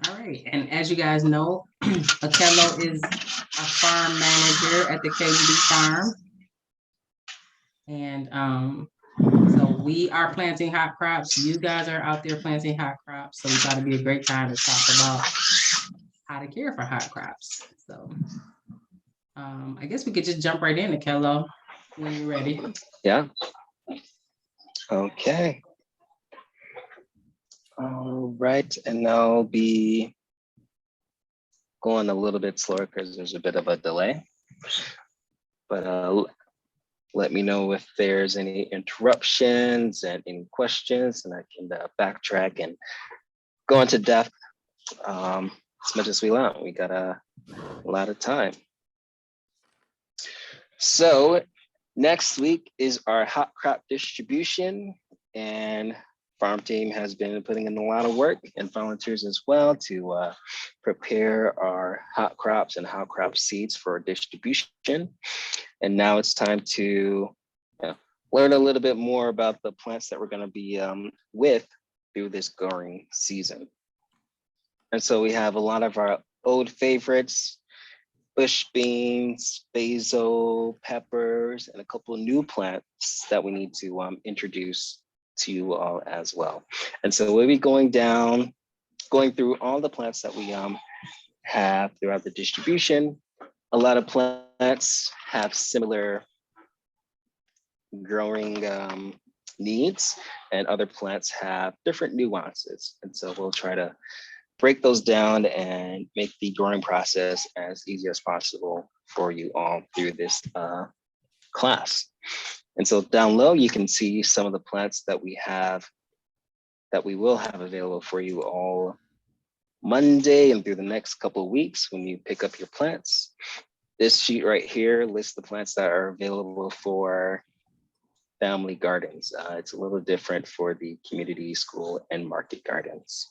All right, and as you guys know, Okello is a farm manager at the KBD farm. And so we are planting hot crops. You guys are out there planting hot crops. So we thought it'd be a great time to talk about how to care for hot crops. So I guess we could just jump right in, Okello, when you're ready. Yeah. Okay. All right, and I'll be going a little bit slower because there's a bit of a delay. But let me know if there's any interruptions and any questions, and I can backtrack and go into depth as much as we want. We got a lot of time. So next week is our hot crop distribution, and farm team has been putting in a lot of work, and volunteers as well, to prepare our hot crops and hot crop seeds for distribution. And now it's time to learn a little bit more about the plants that we're going to be with through this growing season. And so we have a lot of our old favorites: bush beans, basil, peppers, and a couple of new plants that we need to introduce to you all as well. And so we'll be going through all the plants that we have throughout the distribution. A lot of plants have similar growing needs, and other plants have different nuances. And so we'll try to break those down and make the growing process as easy as possible for you all through this class. And so down low, you can see some of the plants that we will have available for you all Monday and through the next couple of weeks when you pick up your plants. This sheet right here lists the plants that are available for family gardens. It's a little different for the community, school, and market gardens.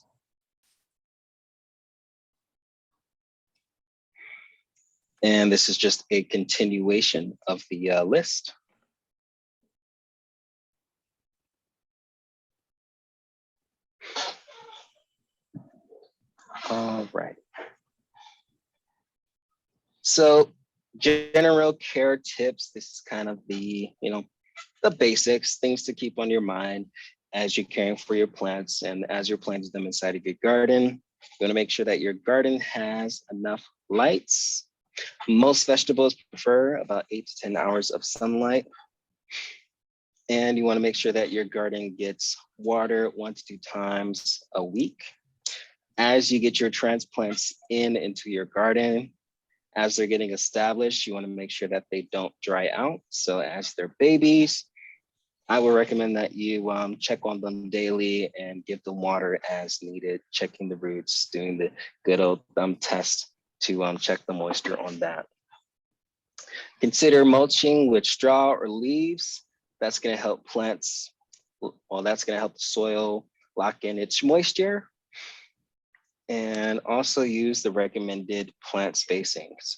And this is just a continuation of the list. All right. So general care tips, this is kind of the, the basics, things to keep on your mind as you're caring for your plants and as you're planting them inside of your garden. You want to make sure that your garden has enough lights. Most vegetables prefer about 8 to 10 hours of sunlight. And you want to make sure that your garden gets water 1 to 2 times a week. As you get your transplants into your garden, as they're getting established, you want to make sure that they don't dry out. So as they're babies, I would recommend that you check on them daily and give them water as needed, checking the roots, doing the good old thumb test to check the moisture on that. Consider mulching with straw or leaves. That's going to help plants, that's going to help the soil lock in its moisture. And also use the recommended plant spacings.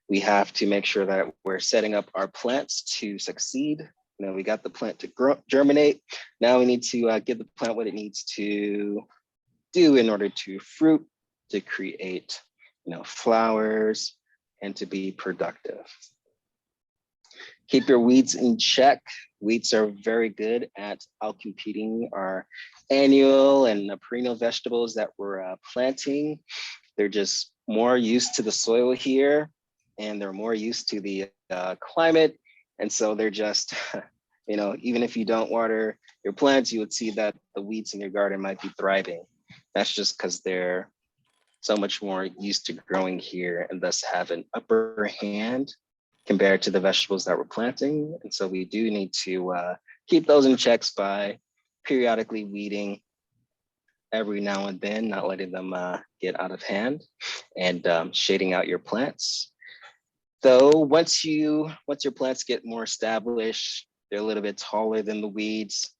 We have to make sure that we're setting up our plants to succeed. We got the plant to germinate. Now we need to give the plant what it needs to do in order to fruit, to create, flowers, and to be productive. Keep your weeds in check. Weeds are very good at outcompeting our annual and perennial vegetables that we're planting. They're just more used to the soil here, and they're more used to the climate. And so they're just, even if you don't water your plants, you would see that the weeds in your garden might be thriving. That's just because they're so much more used to growing here and thus have an upper hand compared to the vegetables that we're planting. And so we do need to keep those in checks by periodically weeding every now and then, not letting them get out of hand, and shading out your plants. Though once your plants get more established, they're a little bit taller than the weeds,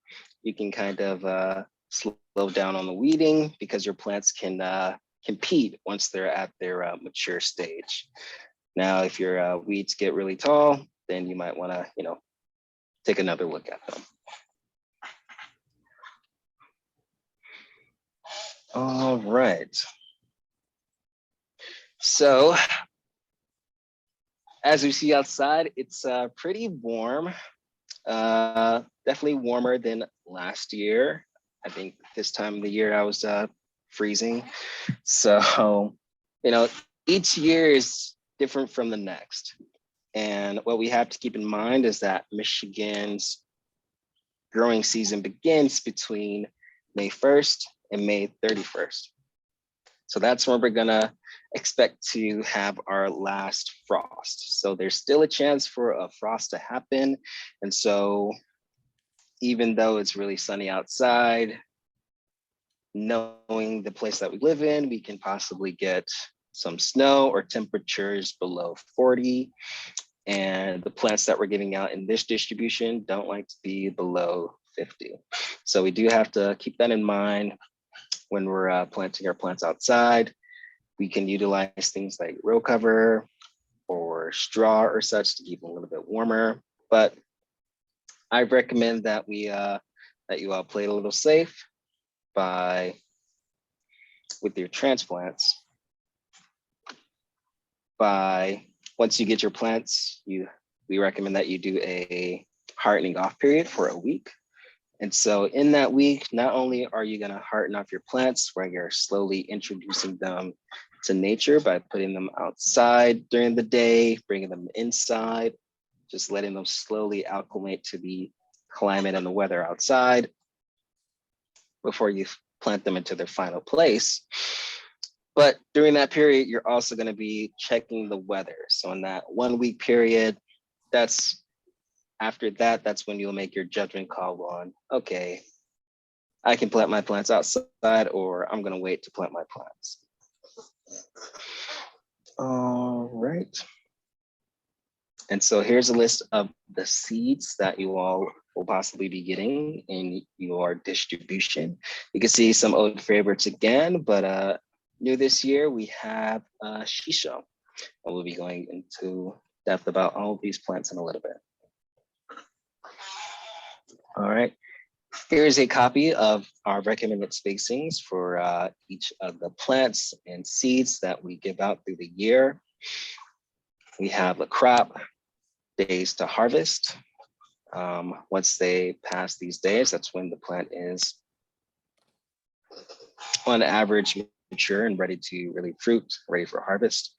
you can kind of slow down on the weeding because your plants can compete once they're at their mature stage. Now, if your weeds get really tall, then you might want to, take another look at them. All right. So as we see outside, it's pretty warm. Definitely warmer than last year. I think this time of the year I was freezing. So, each year is different from the next. And what we have to keep in mind is that Michigan's growing season begins between May 1st and May 31st. So that's when we're gonna expect to have our last frost. So there's still a chance for a frost to happen. And so even though it's really sunny outside, knowing the place that we live in, we can possibly get some snow or temperatures below 40. And the plants that we're giving out in this distribution don't like to be below 50. So we do have to keep that in mind when we're planting our plants outside. We can utilize things like row cover or straw or such to keep them a little bit warmer. But I recommend that that you all play it a little safe with your transplants. Once you get your plants, we recommend that you do a heartening off period for a week. And so in that week, not only are you going to hearten off your plants, where you're slowly introducing them to nature by putting them outside during the day, bringing them inside, just letting them slowly acclimate to the climate and the weather outside before you plant them into their final place. But during that period, you're also going to be checking the weather. So in that 1 week period, that's when you'll make your judgment call on, okay, I can plant my plants outside, or I'm going to wait to plant my plants. All right. And so here's a list of the seeds that you all will possibly be getting in your distribution. You can see some old favorites again, but new this year, we have shisho. And we'll be going into depth about all of these plants in a little bit. All right, here's a copy of our recommended spacings for each of the plants and seeds that we give out through the year. We have a crop, days to harvest. Once they pass these days, that's when the plant is on average mature and ready to really fruit, ready for harvest.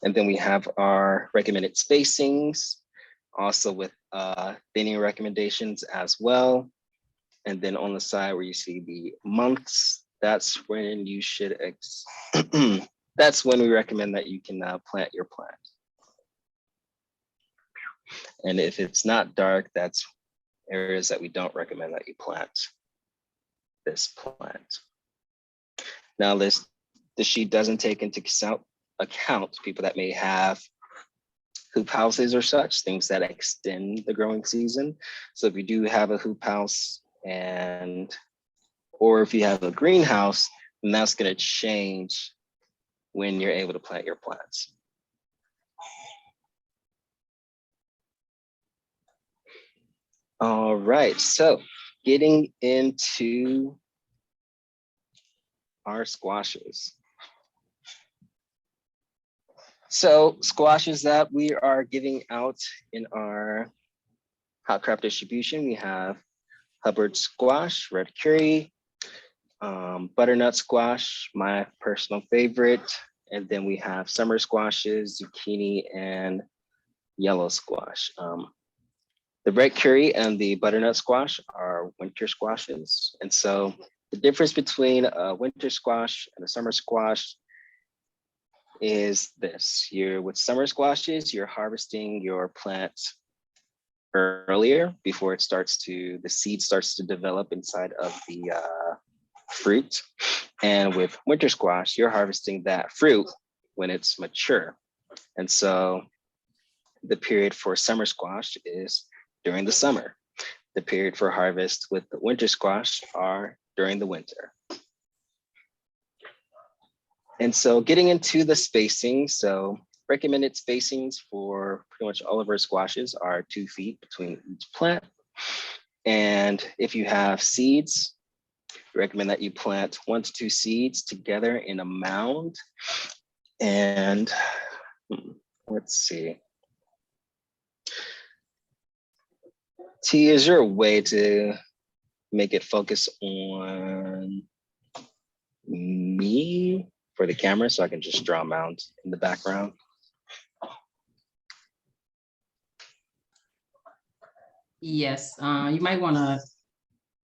And then we have our recommended spacings, also with thinning recommendations as well. And then on the side where you see the months, that's when you should, that's when we recommend that you can plant your plant. And if it's not dark, that's areas that we don't recommend that you plant this plant. Now the sheet doesn't take into account people that may have hoop houses or such, things that extend the growing season. So if you do have a hoop house or if you have a greenhouse, then that's going to change when you're able to plant your plants. All right, so getting into our squashes. So squashes that we are giving out in our hot crop distribution, we have Hubbard squash, red curry, butternut squash, my personal favorite, and then we have summer squashes, zucchini, and yellow squash. The red curry and the butternut squash are winter squashes. And so the difference between a winter squash and a summer squash is this. With summer squashes, you're harvesting your plant earlier before the seed starts to develop inside of the fruit. And with winter squash, you're harvesting that fruit when it's mature. And so the period for summer squash is during the summer. The period for harvest with the winter squash are during the winter. And so getting into the spacing, so recommended spacings for pretty much all of our squashes are 2 feet between each plant. And if you have seeds, we recommend that you plant 1 to 2 seeds together in a mound. And let's see. T, is there a way to make it focus on me for the camera so I can just draw a mound in the background? Yes, you might want to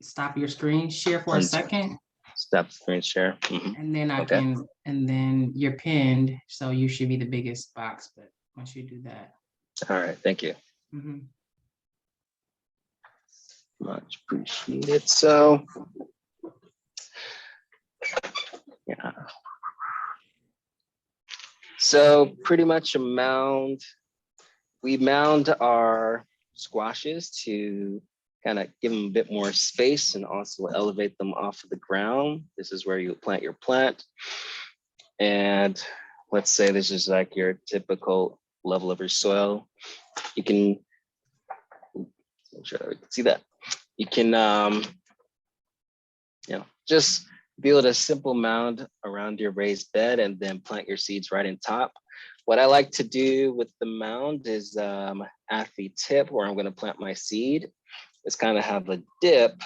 stop your screen share for a second. Stop screen share. And then I Okay. can, and then you're pinned, so you should be the biggest box, but once you do that. All right, thank you. Much appreciated. So, yeah. So pretty much a mound, we mound our squashes to kind of give them a bit more space and also elevate them off of the ground. This is where you plant your plant. And let's say this is like your typical level of your soil. You can, make sure we can see that. You can, you know, just build a simple mound around your raised bed and then plant your seeds right in top. What I like to do with the mound is at the tip where I'm going to plant my seed, is kind of have a dip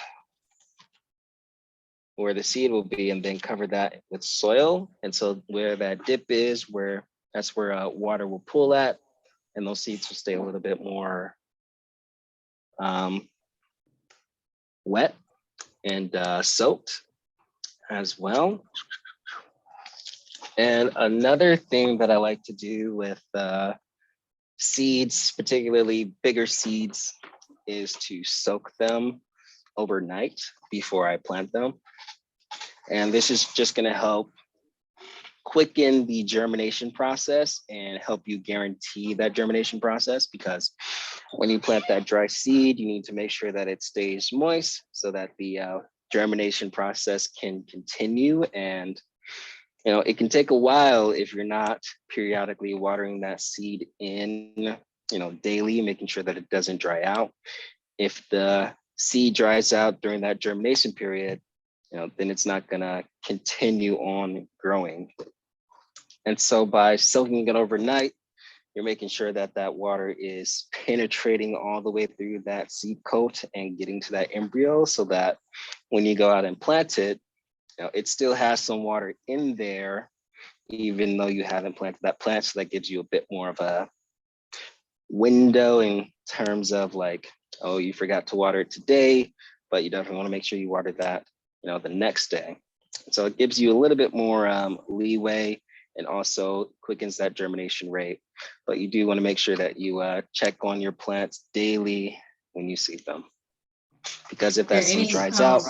where the seed will be and then cover that with soil. And so where that dip is, that's where water will pool at, and those seeds will stay a little bit more wet and soaked as well. And another thing that I like to do with seeds, particularly bigger seeds, is to soak them overnight before I plant them. And this is just going to help quicken the germination process and help you guarantee that germination process, because when you plant that dry seed, you need to make sure that it stays moist so that the germination process can continue. And you know, it can take a while if you're not periodically watering that seed in, you know, daily, making sure that it doesn't dry out. If the seed dries out during that germination period, you know, then it's not gonna continue on growing. And so by soaking it overnight, you're making sure that that water is penetrating all the way through that seed coat and getting to that embryo, so that when you go out and plant it, you know, it still has some water in there, even though you haven't planted that plant. So that gives you a bit more of a window in terms of like, oh, you forgot to water it today, but you definitely want to make sure you water that, you know, the next day. So it gives you a little bit more leeway, and also quickens that germination rate. But you do want to make sure that you check on your plants daily when you see them, because if that seed dries out.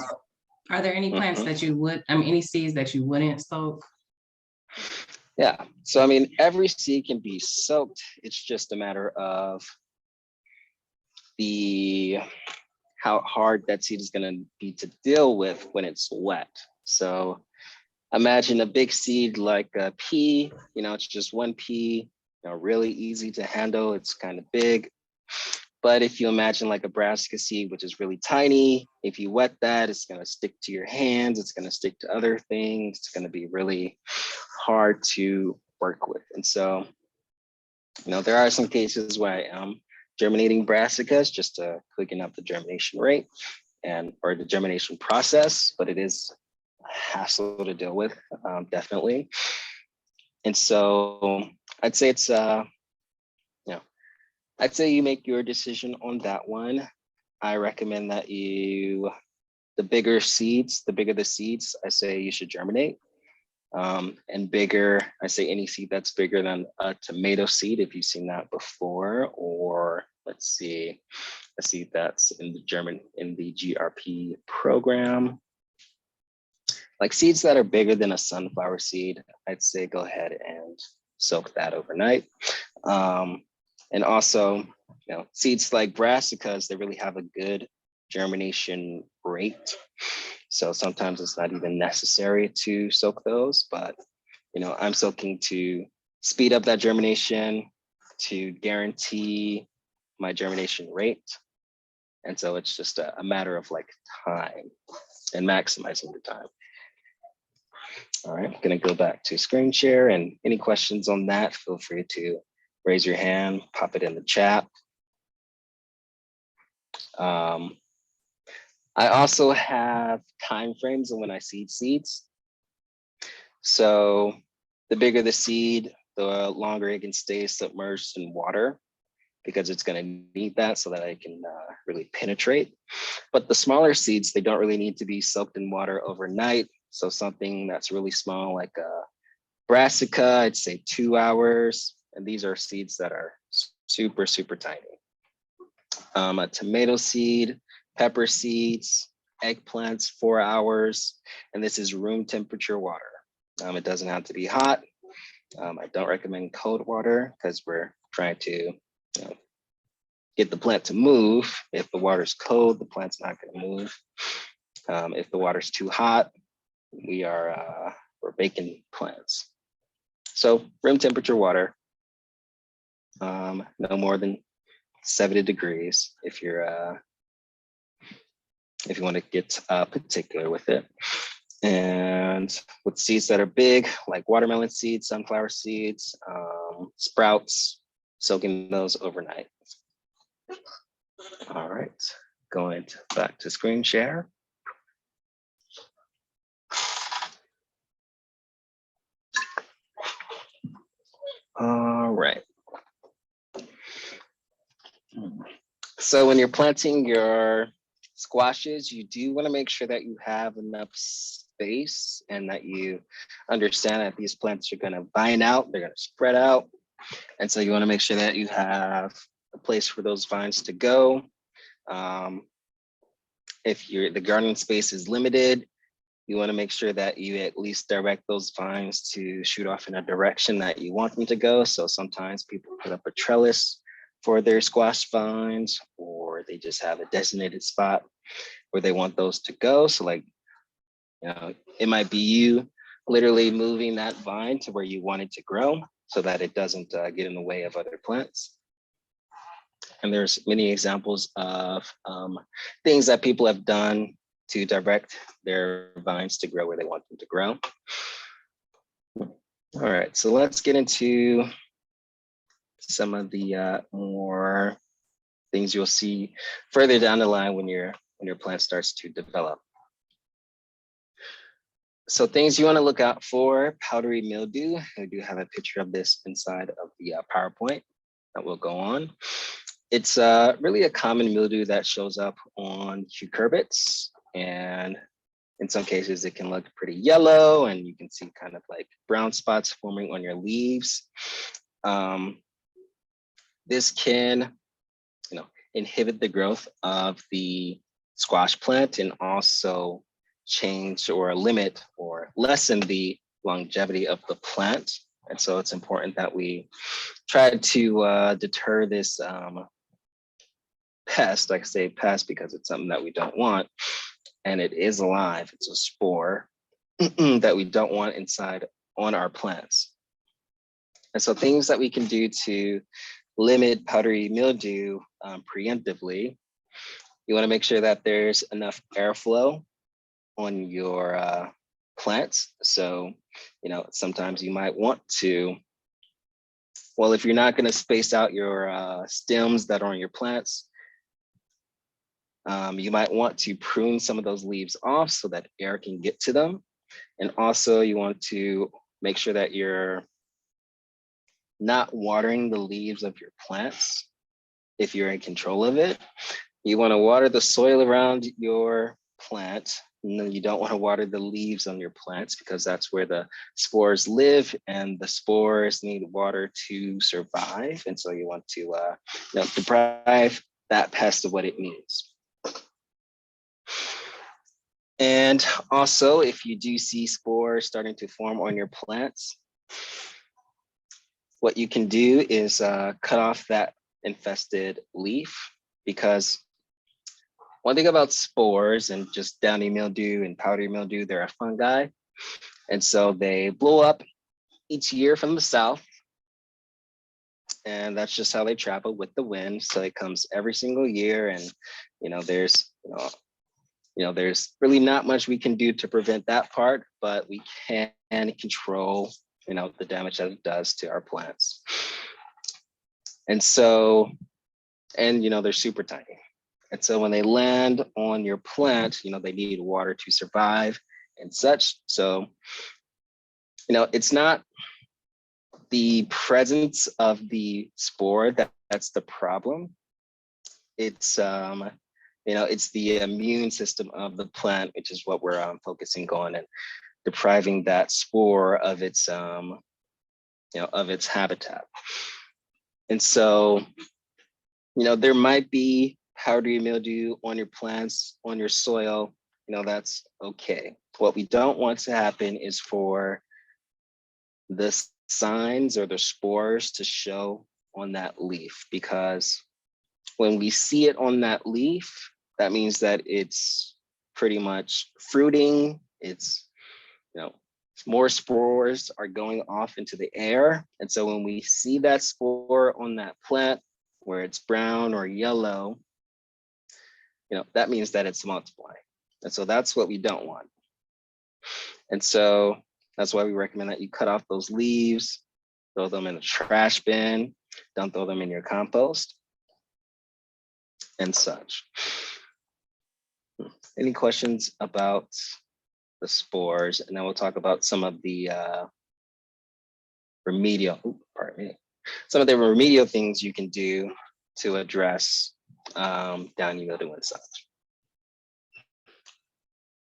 Are there any plants that you would, any seeds that you wouldn't soak? Yeah, so I mean, every seed can be soaked. It's just a matter of how hard that seed is going to be to deal with when it's wet. So imagine a big seed like a pea, you know, it's just one pea, you know, really easy to handle. It's kind of big. But if you imagine like a brassica seed, which is really tiny, if you wet that, it's going to stick to your hands. It's going to stick to other things. It's going to be really hard to work with. And so, you know, there are some cases where I am germinating brassicas just to quicken up the germination rate or the germination process, but it is a hassle to deal with, definitely. And so I'd say it's, I'd say you make your decision on that one. I recommend that the bigger the seeds, I say you should germinate. And bigger, I say any seed that's bigger than a tomato seed, if you've seen that before, or let's see, a seed that's in the GRP program. Like seeds that are bigger than a sunflower seed, I'd say go ahead and soak that overnight. And also, seeds like brassicas, they really have a good germination rate. So sometimes it's not even necessary to soak those, but I'm soaking to speed up that germination, to guarantee my germination rate. And so it's just a matter of like time and maximizing the time. All right, I'm gonna go back to screen share, and any questions on that, feel free to raise your hand, pop it in the chat. I also have time frames of when I seed seeds. So the bigger the seed, the longer it can stay submerged in water, because it's going to need that so that it can really penetrate. But the smaller seeds, they don't really need to be soaked in water overnight. So something that's really small, like a brassica, I'd say 2 hours. And these are seeds that are super, super tiny. A tomato seed, pepper seeds, eggplants, 4 hours. And this is room temperature water. It doesn't have to be hot. I don't recommend cold water because we're trying to get the plant to move. If the water's cold, the plant's not going to move. If the water's too hot, we're baking plants. So room temperature water, no more than 70 degrees if you want to get particular with it. And with seeds that are big, like watermelon seeds, sunflower seeds, sprouts, soaking those overnight. All right, going back to screen share. All right. So when you're planting your squashes, you do want to make sure that you have enough space and that you understand that these plants are going to vine out, they're going to spread out. And so you want to make sure that you have a place for those vines to go. If the garden space is limited, you want to make sure that you at least direct those vines to shoot off in a direction that you want them to go. So sometimes people put up a trellis for their squash vines, or they just have a designated spot where they want those to go. So like, it might be you literally moving that vine to where you want it to grow so that it doesn't get in the way of other plants. And there's many examples of things that people have done to direct their vines to grow where they want them to grow. All right, so let's get into some of the more things you'll see further down the line when your plant starts to develop. So things you want to look out for: powdery mildew. I do have a picture of this inside of the PowerPoint that will go on. It's really a common mildew that shows up on cucurbits, and in some cases it can look pretty yellow, and you can see kind of like brown spots forming on your leaves. This can, inhibit the growth of the squash plant and also change or limit or lessen the longevity of the plant. And so it's important that we try to deter this pest. Like I say pest because it's something that we don't want, and it is alive. It's a spore that we don't want inside on our plants. And so things that we can do to limit powdery mildew preemptively: you want to make sure that there's enough airflow on your plants. So, sometimes you might want to, well, if you're not going to space out your stems that are on your plants, you might want to prune some of those leaves off so that air can get to them. And also you want to make sure that you're not watering the leaves of your plants if you're in control of it. You want to water the soil around your plant, and then you don't want to water the leaves on your plants because that's where the spores live, and the spores need water to survive. And so you want to deprive that pest of what it needs. And also, if you do see spores starting to form on your plants, what you can do is cut off that infested leaf, because one thing about spores and just downy mildew and powdery mildew, they're a fungi. And so they blow up each year from the south. And that's just how they travel with the wind. So it comes every single year. And, there's really not much we can do to prevent that part, but we can control, the damage that it does to our plants. And so, they're super tiny. And so when they land on your plant, they need water to survive and such. So, it's not the presence of the spore that's the problem. It's it's the immune system of the plant, which is what we're focusing on, and depriving that spore of its of its habitat. And so, there might be powdery mildew on your plants, on your soil. That's okay. What we don't want to happen is for the signs or the spores to show on that leaf, because when we see it on that leaf, that means that it's pretty much fruiting. It's, more spores are going off into the air. And so when we see that spore on that plant where it's brown or yellow, that means that it's multiplying. And so that's what we don't want. And so that's why we recommend that you cut off those leaves, throw them in a trash bin, don't throw them in your compost, and such. Any questions about the spores? And then we'll talk about some of the remedial things you can do to address downy mildew and such.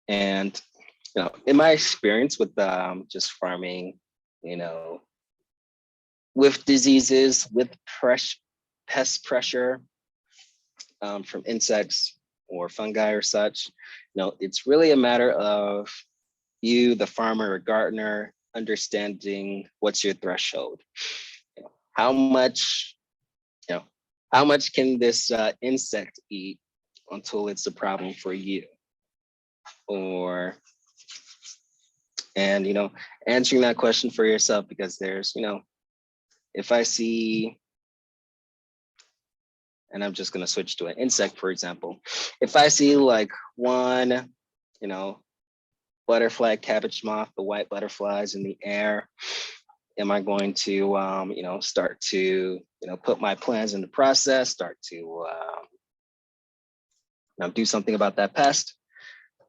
And in my experience with just farming, with diseases, with pest pressure from insects or fungi or such, it's really a matter of you, the farmer or gardener, understanding what's your threshold. How much can this insect eat until it's a problem for you? And answering that question for yourself, because there's, if I see, and I'm just going to switch to an insect, for example, if I see like one, butterfly cabbage moth, the white butterflies in the air, am I going to, start to, put my plans into process, start to do something about that pest?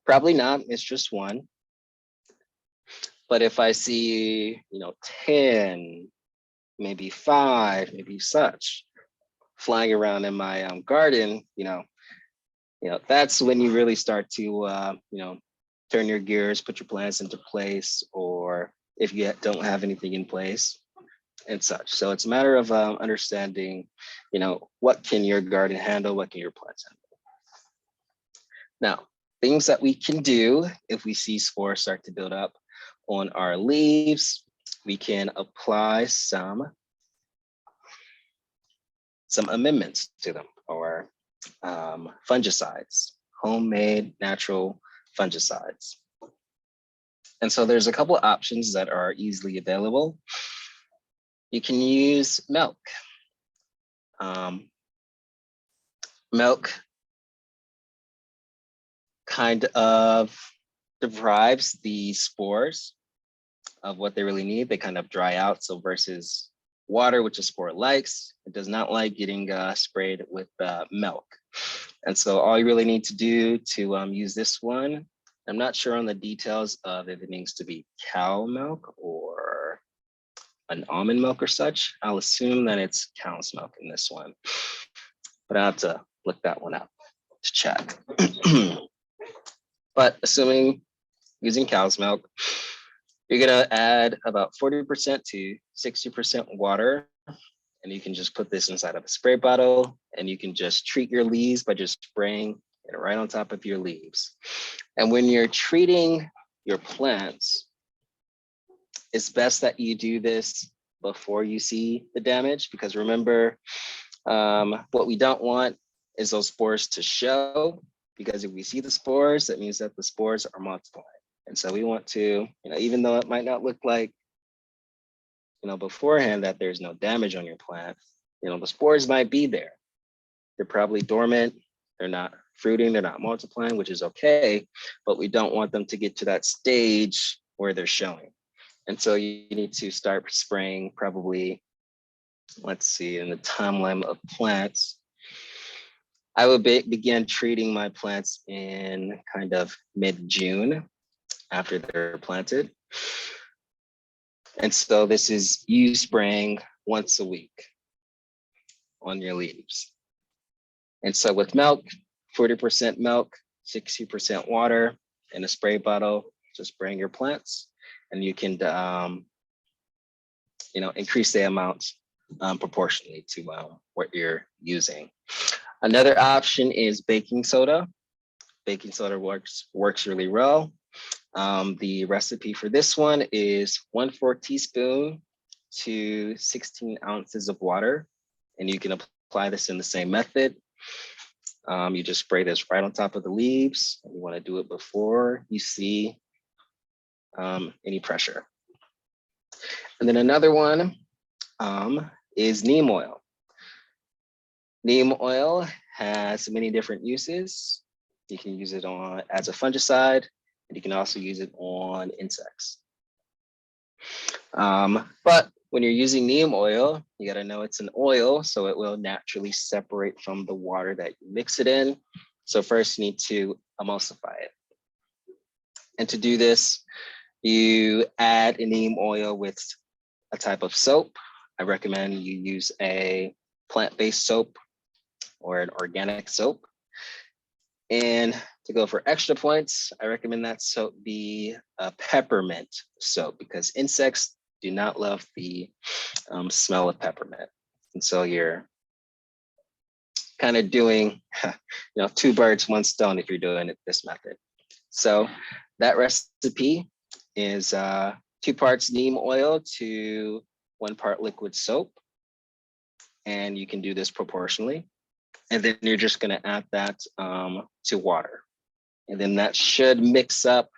Probably not. It's just one. But if I see, 10, maybe 5, maybe such flying around in my garden, that's when you really start to, turn your gears, put your plans into place, or if you don't have anything in place and such. So it's a matter of understanding, what can your garden handle, what can your plants handle. Now, things that we can do if we see spores start to build up on our leaves, we can apply some amendments to them, or fungicides, homemade natural fungicides. And so there's a couple of options that are easily available. You can use milk. Milk kind of deprives the spores of what they really need. They kind of dry out. So versus water, which a spore likes, it does not like getting sprayed with milk. And so all you really need to do to use this one, I'm not sure on the details of if it needs to be cow milk or an almond milk or such. I'll assume that it's cow's milk in this one, but I have to look that one up to check. But assuming using cow's milk, you're gonna add about 40% to 60% water, and you can just put this inside of a spray bottle, and you can just treat your leaves by just spraying it right on top of your leaves. And when you're treating your plants, it's best that you do this before you see the damage, because remember, what we don't want is those spores to show, because if we see the spores, that means that the spores are multiplying. And so we want to, even though it might not look like, beforehand that there's no damage on your plant, the spores might be there. They're probably dormant. They're not fruiting. They're not multiplying, which is okay, but we don't want them to get to that stage where they're showing. And so you need to start spraying probably, let's see, in the timeline of plants, I would begin treating my plants in kind of mid-June after they're planted. And so this is you spraying once a week on your leaves. And so with milk, 40% milk, 60% water in a spray bottle, just spraying your plants. And you can, increase the amount proportionally to what you're using. Another option is baking soda. Baking soda works really well. The recipe for this one is 1/4 teaspoon to 16 ounces of water. And you can apply this in the same method. You just spray this right on top of the leaves. You want to do it before you see any pressure. And then another one is neem oil. Neem oil has many different uses. You can use it as a fungicide, and you can also use it on insects. But when you're using neem oil, you got to know it's an oil, so it will naturally separate from the water that you mix it in. So first you need to emulsify it. And to do this, you add a neem oil with a type of soap. I recommend you use a plant-based soap or an organic soap. And to go for extra points, I recommend that soap be a peppermint soap, because insects do not love the smell of peppermint. And so you're kind of doing, 2 birds, 1 stone if you're doing it this method. So that recipe is 2 parts neem oil to 1 part liquid soap. And you can do this proportionally. And then you're just going to add that to water. And then that should mix up.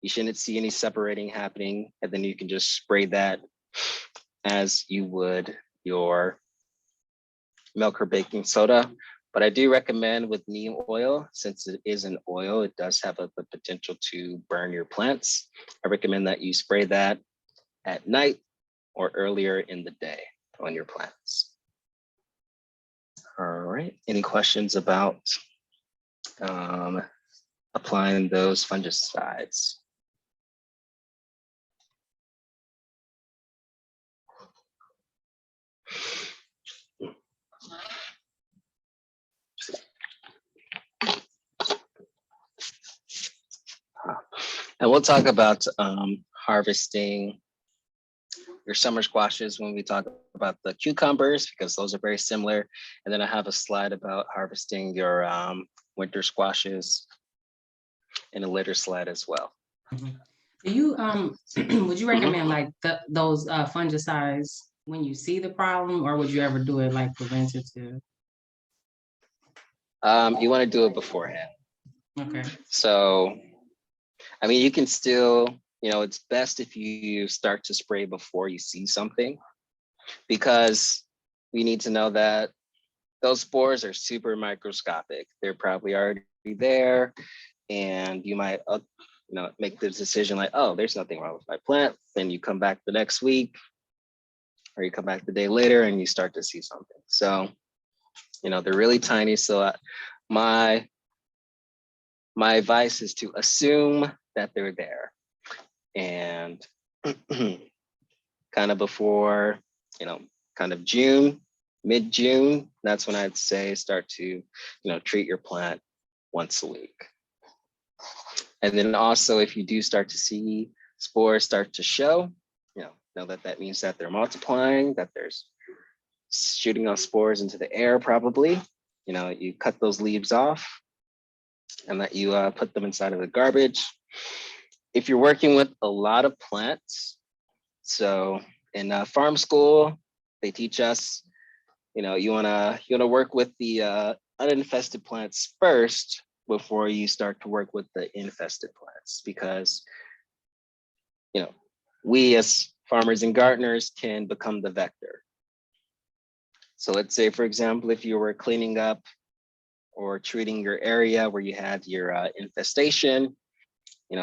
You shouldn't see any separating happening. And then you can just spray that as you would your milk or baking soda. But I do recommend with neem oil, since it is an oil, it does have the potential to burn your plants. I recommend that you spray that at night or earlier in the day on your plants. All right, any questions about applying those fungicides? And we'll talk about harvesting your summer squashes when we talk about the cucumbers, because those are very similar. And then I have a slide about harvesting your winter squashes and a later slide as well. Mm-hmm. Do you would you recommend like those fungicides when you see the problem, or would you ever do it like preventative? You want to do it beforehand. Okay. So, I mean, you can still, it's best if you start to spray before you see something, because we need to know that those spores are super microscopic. They're probably already there, and you might, make the decision like, oh, there's nothing wrong with my plant. Then you come back the next week, or you come back the day later, and you start to see something. So, they're really tiny. So my advice is to assume that they're there, and kind of before, kind of June, mid-June, that's when I'd say start to, treat your plant once a week. And then also, if you do start to see spores start to show, know that means that they're multiplying, that there's shooting off spores into the air probably. You cut those leaves off, and that you put them inside of the garbage. If you're working with a lot of plants, so in farm school, they teach us, you wanna work with the uninfested plants first before you start to work with the infested plants, because we as farmers and gardeners can become the vector. So let's say, for example, if you were cleaning up or treating your area where you had your infestation,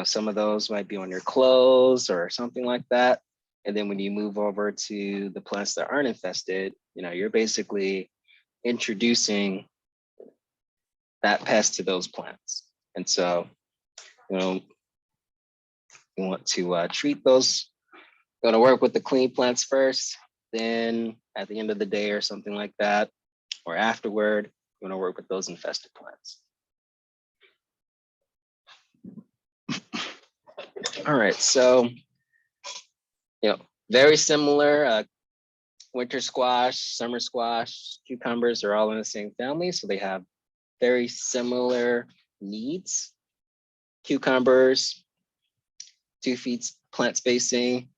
some of those might be on your clothes or something like that. And then when you move over to the plants that aren't infested, you're basically introducing that pest to those plants. And so, you want to treat those, going to work with the clean plants first, then at the end of the day or something like that, or afterward, you want to work with those infested plants. All right, so, very similar. Winter squash, summer squash, cucumbers are all in the same family, so they have very similar needs. Cucumbers, 2 feet plant spacing.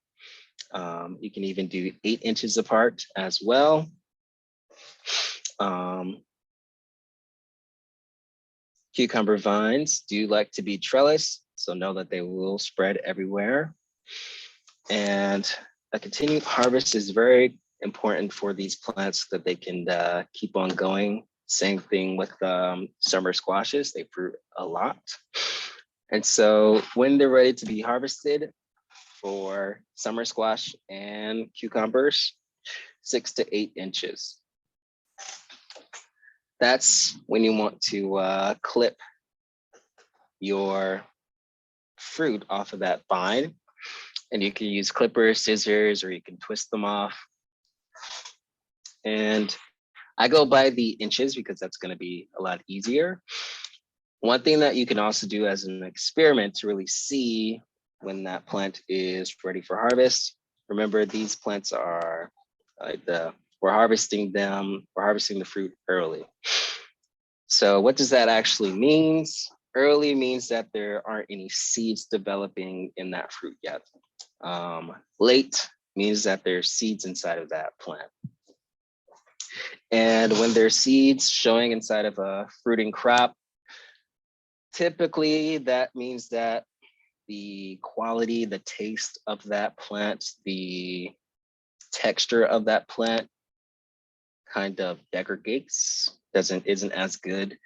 You can even do 8 inches apart as well. Cucumber vines do like to be trellis, so know that they will spread everywhere. And a continued harvest is very important for these plants, that they can keep on going. Same thing with summer squashes, they fruit a lot. And so when they're ready to be harvested, for summer squash and cucumbers, 6 to 8 inches. That's when you want to clip your fruit off of that vine. And you can use clippers, scissors, or you can twist them off. And I go by the inches because that's going to be a lot easier. One thing that you can also do as an experiment to really see when that plant is ready for harvest. Remember, these plants are we're harvesting the fruit early. So what does that actually mean? Early means that there aren't any seeds developing in that fruit yet. Late means that there's seeds inside of that plant. And when there's seeds showing inside of a fruiting crop, typically that means that the quality, the taste of that plant, the texture of that plant kind of degrades, isn't as good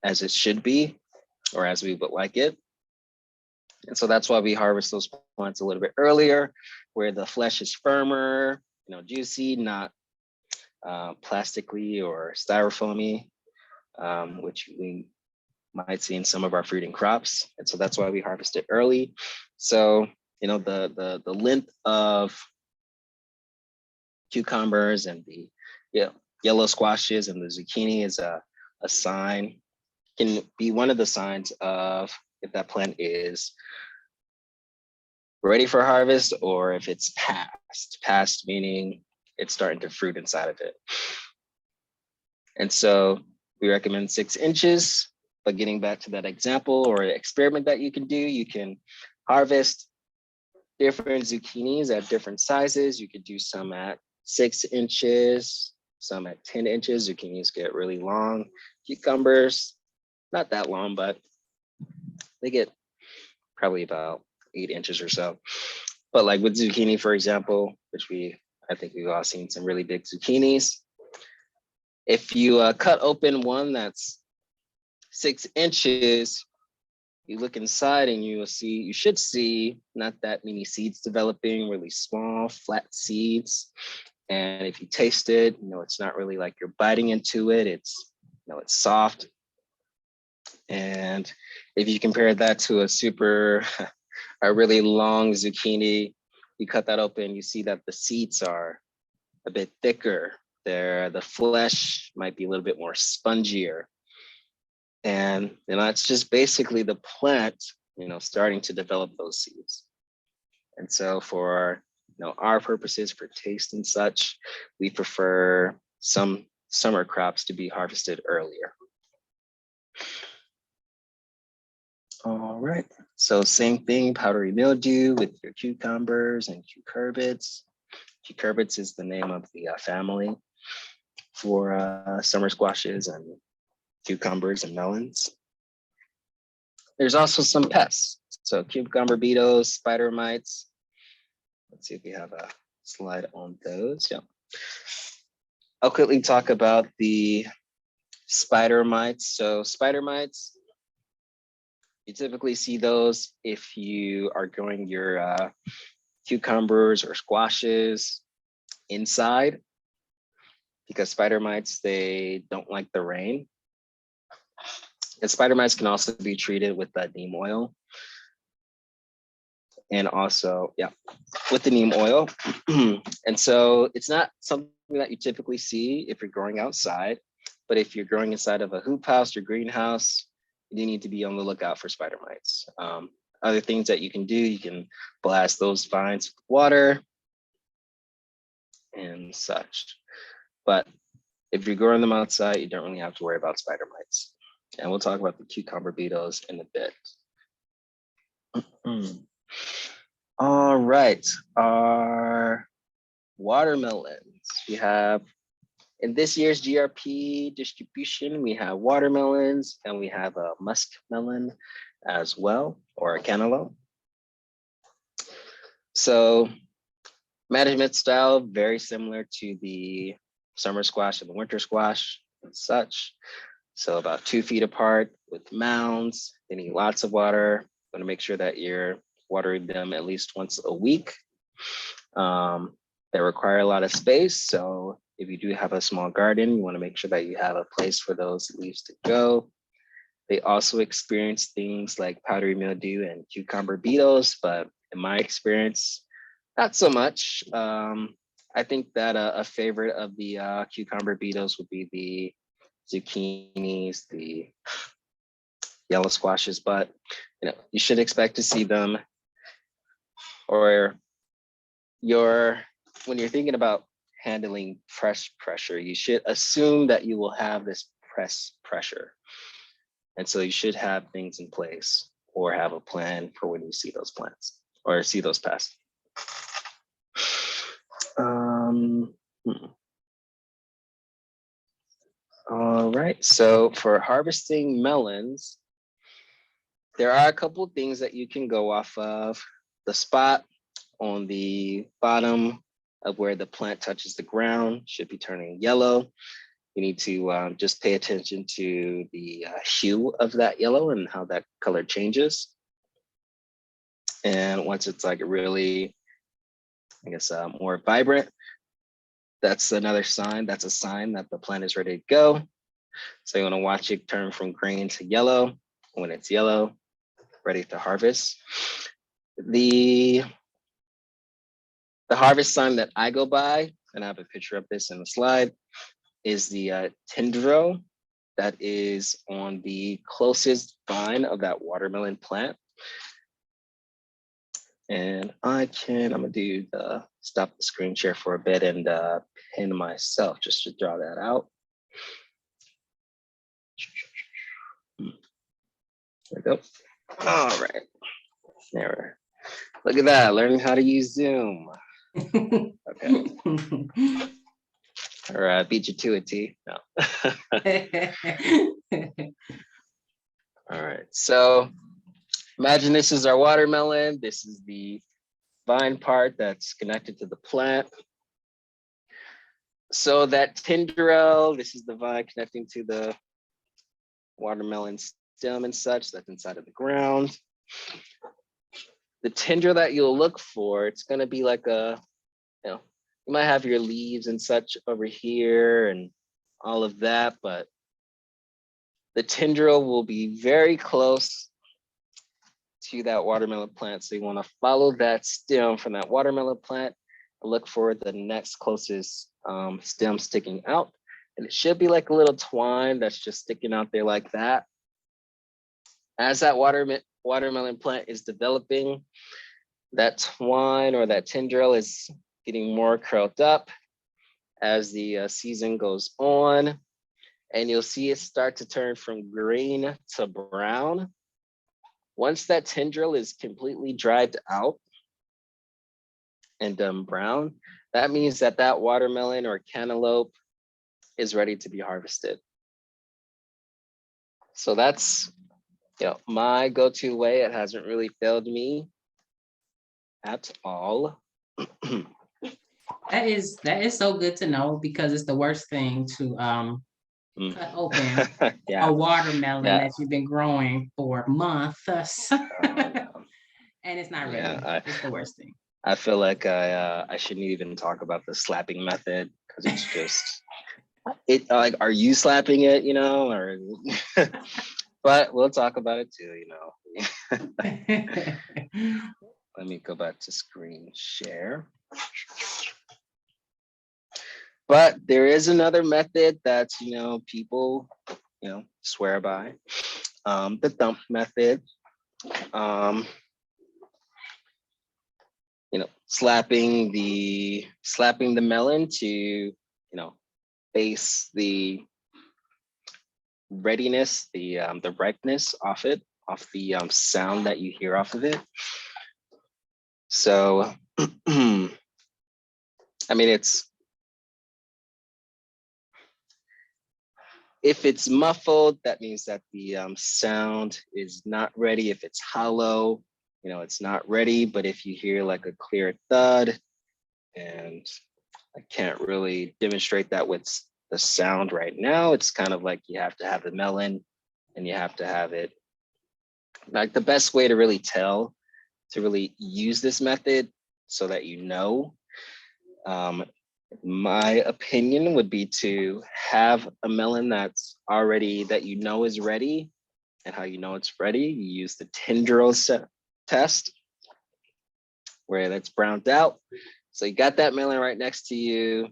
as it should be, or as we would like it. And so that's why we harvest those plants a little bit earlier, where the flesh is firmer, juicy, not plastically or styrofoamy, which we might see in some of our fruiting crops. And so that's why we harvest it early. So, the length of cucumbers and the yellow squashes and the zucchini is a sign, can be one of the signs of if that plant is ready for harvest, or if it's past meaning it's starting to fruit inside of it. And so we recommend 6 inches. But getting back to that example or experiment that you can do, you can harvest different zucchinis at different sizes. You could do some at 6 inches, some at 10 inches. Zucchinis get really long. Cucumbers, not that long, but they get probably about 8 inches or so. But like with zucchini, for example, which I think we've all seen some really big zucchinis. If you cut open one that's 6 inches, you look inside and you should see not that many seeds developing, really small, flat seeds. And if you taste it, it's not really like you're biting into it. It's soft. And if you compare that to a really long zucchini, you cut that open, you see that the seeds are a bit thicker. The flesh might be a little bit more spongier. And that's just basically the plant, starting to develop those seeds. And so for our purposes, for taste and such, we prefer some summer crops to be harvested earlier. All right, so same thing, powdery mildew with your cucumbers and cucurbids. Cucurbids is the name of the family for summer squashes and cucumbers and melons. There's also some pests. So cucumber beetles, spider mites. Let's see if we have a slide on those. Yeah. I'll quickly talk about the spider mites. So spider mites, you typically see those if you are growing your cucumbers or squashes inside, because spider mites, they don't like the rain. And spider mites can also be treated with neem oil. And also, yeah, with the neem oil. And so it's not something that you typically see if you're growing outside, but if you're growing inside of a hoop house or greenhouse, you need to be on the lookout for spider mites. Other things that you can do, you can blast those vines with water and such. But if you're growing them outside, you don't really have to worry about spider mites. And we'll talk about the cucumber beetles in a bit. All right, our watermelons. We have, in this year's GRP distribution, we have watermelons and we have a muskmelon as well, or a cantaloupe. So management style, very similar to the summer squash and the winter squash and such. So about 2 feet apart with mounds. They need lots of water. Want to make sure that you're watering them at least once a week. They require a lot of space. So if you do have a small garden, you want to make sure that you have a place for those leaves to go. They also experience things like powdery mildew and cucumber beetles, but in my experience, not so much. I think that a favorite of the cucumber beetles would be the zucchinis, the yellow squashes, but you should expect to see them, or when you're thinking about handling press pressure, you should assume that you will have this press pressure. And so you should have things in place or have a plan for when you see those plants or see those pests. All right, so for harvesting melons, there are a couple of things that you can go off of. The spot on the bottom of where the plant touches the ground should be turning yellow. You need to just pay attention to the hue of that yellow and how that color changes. And once it's like really, I guess, more vibrant, that's another sign. That's a sign that the plant is ready to go. So you want to watch it turn from green to yellow. When it's yellow, ready to harvest. The harvest sign that I go by, and I have a picture of this in the slide, is the tendril that is on the closest vine of that watermelon plant. And I'm gonna do stop the screen share for a bit and pin myself just to draw that out. There we go. All right, there. Look at that, learning how to use Zoom. Okay. Or beat you to a T. No. All right, so imagine this is our watermelon. This is the vine part that's connected to the plant. So that tendril, this is the vine connecting to the watermelon stem and such, that's inside of the ground. The tendril that you'll look for, it's gonna be like you might have your leaves and such over here and all of that, but the tendril will be very close to that watermelon plant. So you want to follow that stem from that watermelon plant and look for the next closest stem sticking out. And it should be like a little twine that's just sticking out there like that. As that watermelon plant is developing, that twine or that tendril is getting more curled up as the season goes on. And you'll see it start to turn from green to brown. Once that tendril is completely dried out and done brown, that means that that watermelon or cantaloupe is ready to be harvested. So that's, you know, my go-to way. It hasn't really failed me at all. That is so good to know, because it's the worst thing to cut open Yeah. a watermelon Yeah. that you've been growing for months. And it's not ready. Yeah, It's the worst thing. I feel like I shouldn't even talk about the slapping method, because it's just like, are you slapping it, you know, or but we'll talk about it too, you know. Let me go back to screen share. But there is another method that, you know, people, you know, swear by, the thump method. You know, slapping the melon to, you know, base the readiness, the ripeness off it, off the sound that you hear off of it. So, I mean, if it's muffled, that means that the sound is not ready. If it's hollow, you know, it's not ready. But if you hear like a clear thud, and I can't really demonstrate that with the sound right now, it's kind of like you have to have the melon and you have to have it. Like, the best way to really tell, to really use this method so that you know, my opinion would be to have a melon that's already, that you know is ready. And how you know it's ready, you use the tendril test, where that's browned out. So you got that melon right next to you,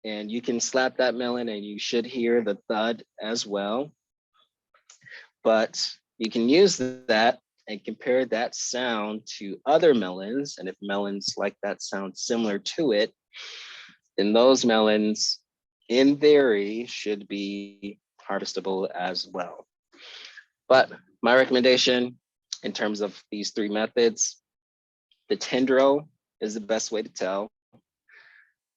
and you can slap that melon and you should hear the thud as well. But you can use that and compare that sound to other melons. And if melons like that sound similar to it, then those melons, in theory, should be harvestable as well. But my recommendation in terms of these three methods, the tendril is the best way to tell.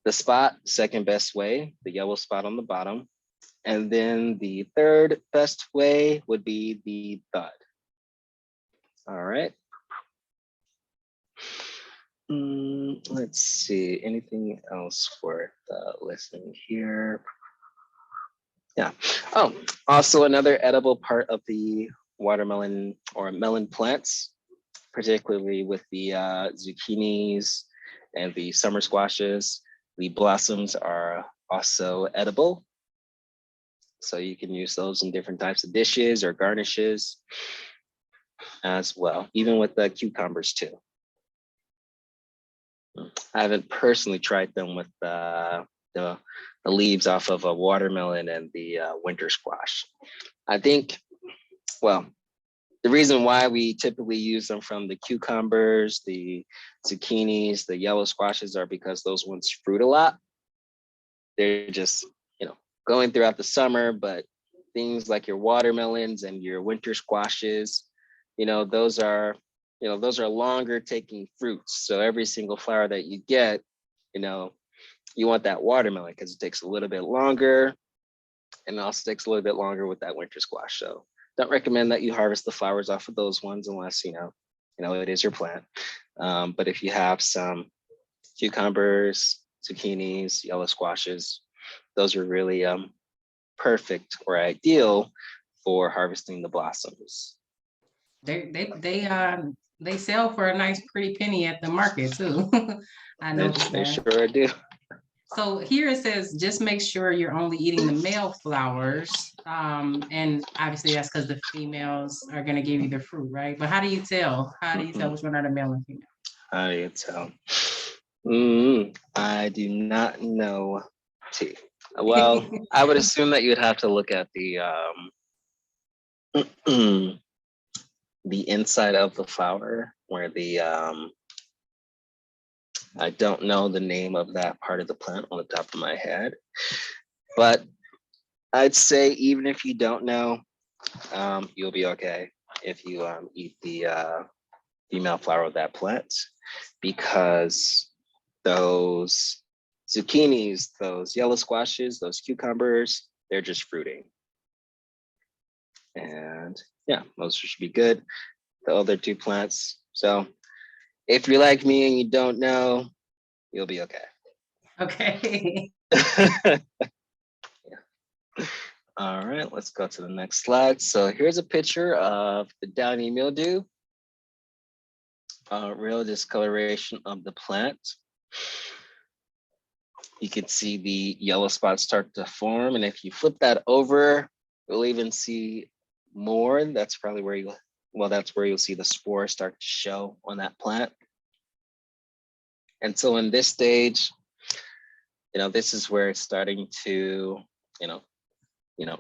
The spot, second best way, the yellow spot on the bottom. And then the third best way would be the thud. All right. Let's see, anything else for the listening here? Yeah. Oh, also another edible part of the watermelon or melon plants, particularly with the zucchinis and the summer squashes, the blossoms are also edible. So you can use those in different types of dishes or garnishes as well, even with the cucumbers too. I haven't personally tried them with the leaves off of a watermelon and the winter squash. I think, well, the reason why we typically use them from the cucumbers, the zucchinis, the yellow squashes are because those ones fruit a lot. They're just, you know, going throughout the summer, but things like your watermelons and your winter squashes, you know, those are longer taking fruits. So every single flower that you get, you know, you want that watermelon because it takes a little bit longer, and it also takes a little bit longer with that winter squash. So don't recommend that you harvest the flowers off of those ones unless, you know, it is your plant. But if you have some cucumbers, zucchinis, yellow squashes, those are really perfect or ideal for harvesting the blossoms. They sell for a nice pretty penny at the market too. I noticed They that. sure do. So here it says, just make sure you're only eating the male flowers. And obviously that's because the females are going to give you the fruit, right? But how do you tell? How do you tell which one are the male and female? How do you tell? I do not know. Well, I would assume that you would have to look at the the inside of the flower, where the I don't know the name of that part of the plant on the top of my head, but I'd say even if you don't know, you'll be okay. if you eat the female flower of that plant, because those zucchinis, those yellow squashes, those cucumbers, they're just fruiting. And yeah, those should be good. The other two plants. So if you're like me and you don't know, you'll be okay. Okay. Yeah. All right, let's go to the next slide. So here's a picture of the Downy Mildew. Real discoloration of the plant. You can see the yellow spots start to form. And if you flip that over, you'll even see more. That's probably where that's where you'll see the spores start to show on that plant. And so in this stage, this is where it's starting to,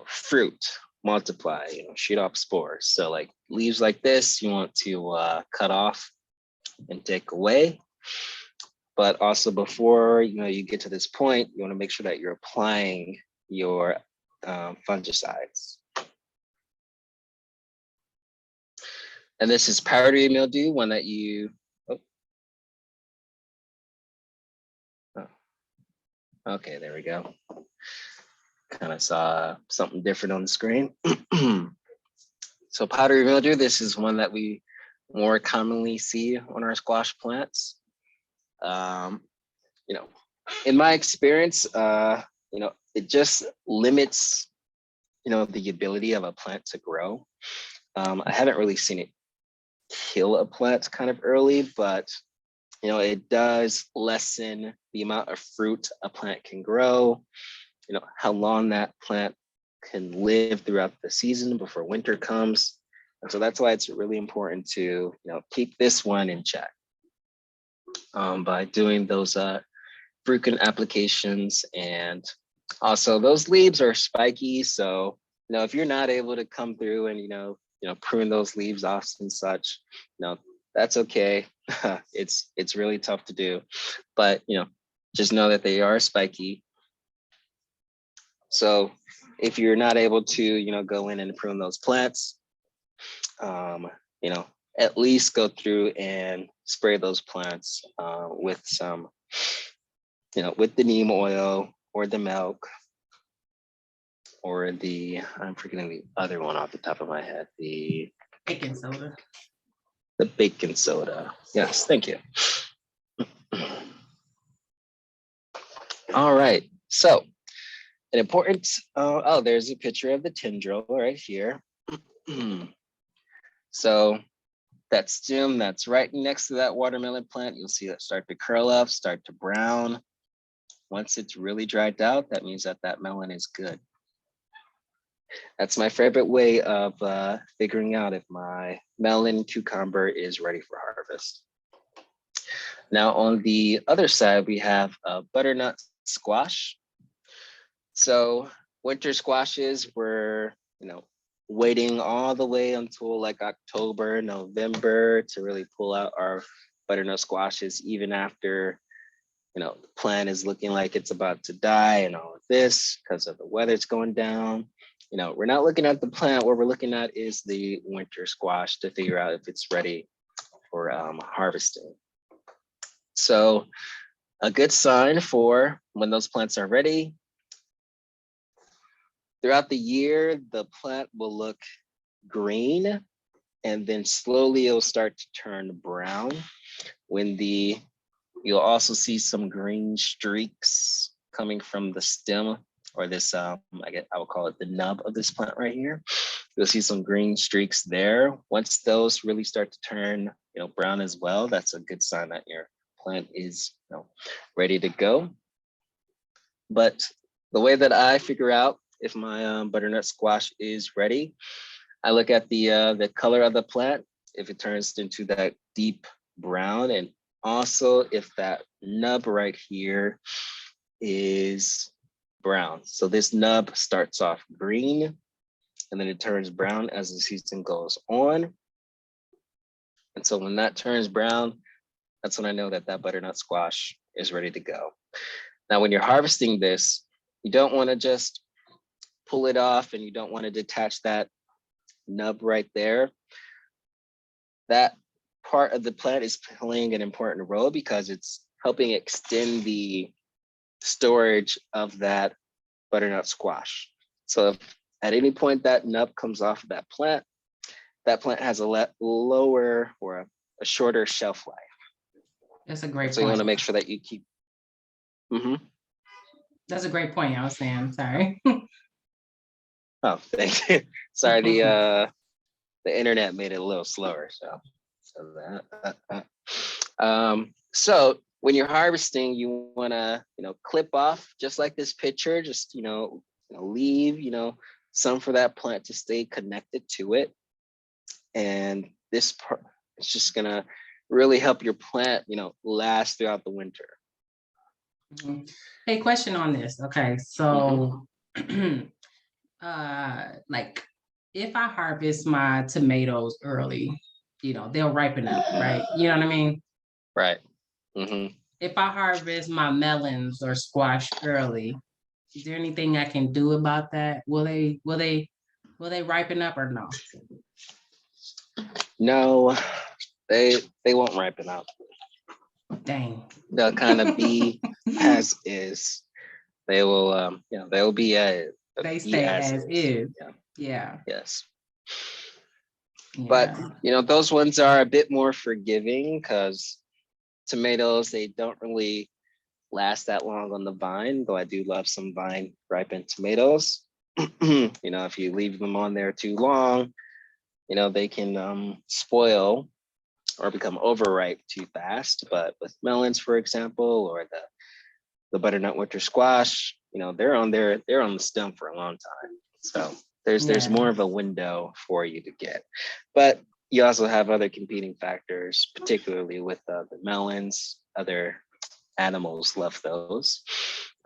fruit, multiply, shoot off spores. So like leaves like this, you want to cut off and take away. But also before you get to this point, you want to make sure that you're applying your fungicides. And this is powdery mildew, one that you, okay, there we go. Kind of saw something different on the screen. So powdery mildew, this is one that we more commonly see on our squash plants. In my experience, it just limits, the ability of a plant to grow. I haven't really seen it kill a plant kind of early, but it does lessen the amount of fruit a plant can grow, how long that plant can live throughout the season before winter comes. And so that's why it's really important to, keep this one in check by doing those frequent applications. And also those leaves are spiky. So, if you're not able to come through and, prune those leaves off and such, that's okay. It's really tough to do, but, just know that they are spiky. So if you're not able to, go in and prune those plants, at least go through and spray those plants with some, with the neem oil or the milk or I'm forgetting the other one off the top of my head, the Baking soda. The baking soda. Yes, thank you. All right, so an important, there's a picture of the tendril right here. So that stem that's right next to that watermelon plant, you'll see that start to curl up, start to brown. Once it's really dried out, that means that melon is good. That's my favorite way of figuring out if my melon cucumber is ready for harvest. Now on the other side, we have a butternut squash. So winter squashes were, waiting all the way until like October, November to really pull out our butternut squashes, even after, the plant is looking like it's about to die and all of this because of the weather's going down. We're not looking at the plant. What we're looking at is the winter squash to figure out if it's ready for harvesting. So a good sign for when those plants are ready, throughout the year, the plant will look green and then slowly it'll start to turn brown. You'll also see some green streaks coming from the stem or this, I would call it the nub of this plant right here. You'll see some green streaks there. Once those really start to turn, brown as well, that's a good sign that your plant is, ready to go. But the way that I figure out if my butternut squash is ready, I look at the color of the plant, if it turns into that deep brown, and also if that nub right here is brown. So this nub starts off green and then it turns brown as the season goes on. And so when that turns brown, that's when I know that butternut squash is ready to go. Now, when you're harvesting this, you don't want to just pull it off and you don't want to detach that nub right there. that part of the plant is playing an important role because it's helping extend the storage of that butternut squash. So if at any point that nub comes off of that plant has a lower or a shorter shelf life. That's a great So you want point. to make sure that you keep. Mhm. That's a great point. I was saying, sorry. Oh, thank you. Sorry, the internet made it a little slower. So when you're harvesting, you want to clip off just like this picture. Just leave some for that plant to stay connected to it, and this part is just gonna really help your plant last throughout the winter. Mhm. Hey, question on this. Okay, so like if I harvest my tomatoes early, they'll ripen up, right? You know what I mean? Right. Hmm. If I harvest my melons or squash early, is there anything I can do about that? Will they ripen up or no? No, they won't ripen up. Dang. They'll kind of be as is. They will they'll be They be stay as as is. is. Yeah. Yeah. Yes. But Yeah. those ones are a bit more forgiving because tomatoes, they don't really last that long on the vine, though I do love some vine ripened tomatoes. If you leave them on there too long, they can spoil or become overripe too fast. But with melons, for example, or the butternut winter squash, they're on the stem for a long time. So there's more of a window for you to get. But you also have other competing factors, particularly with the melons. Other animals love those.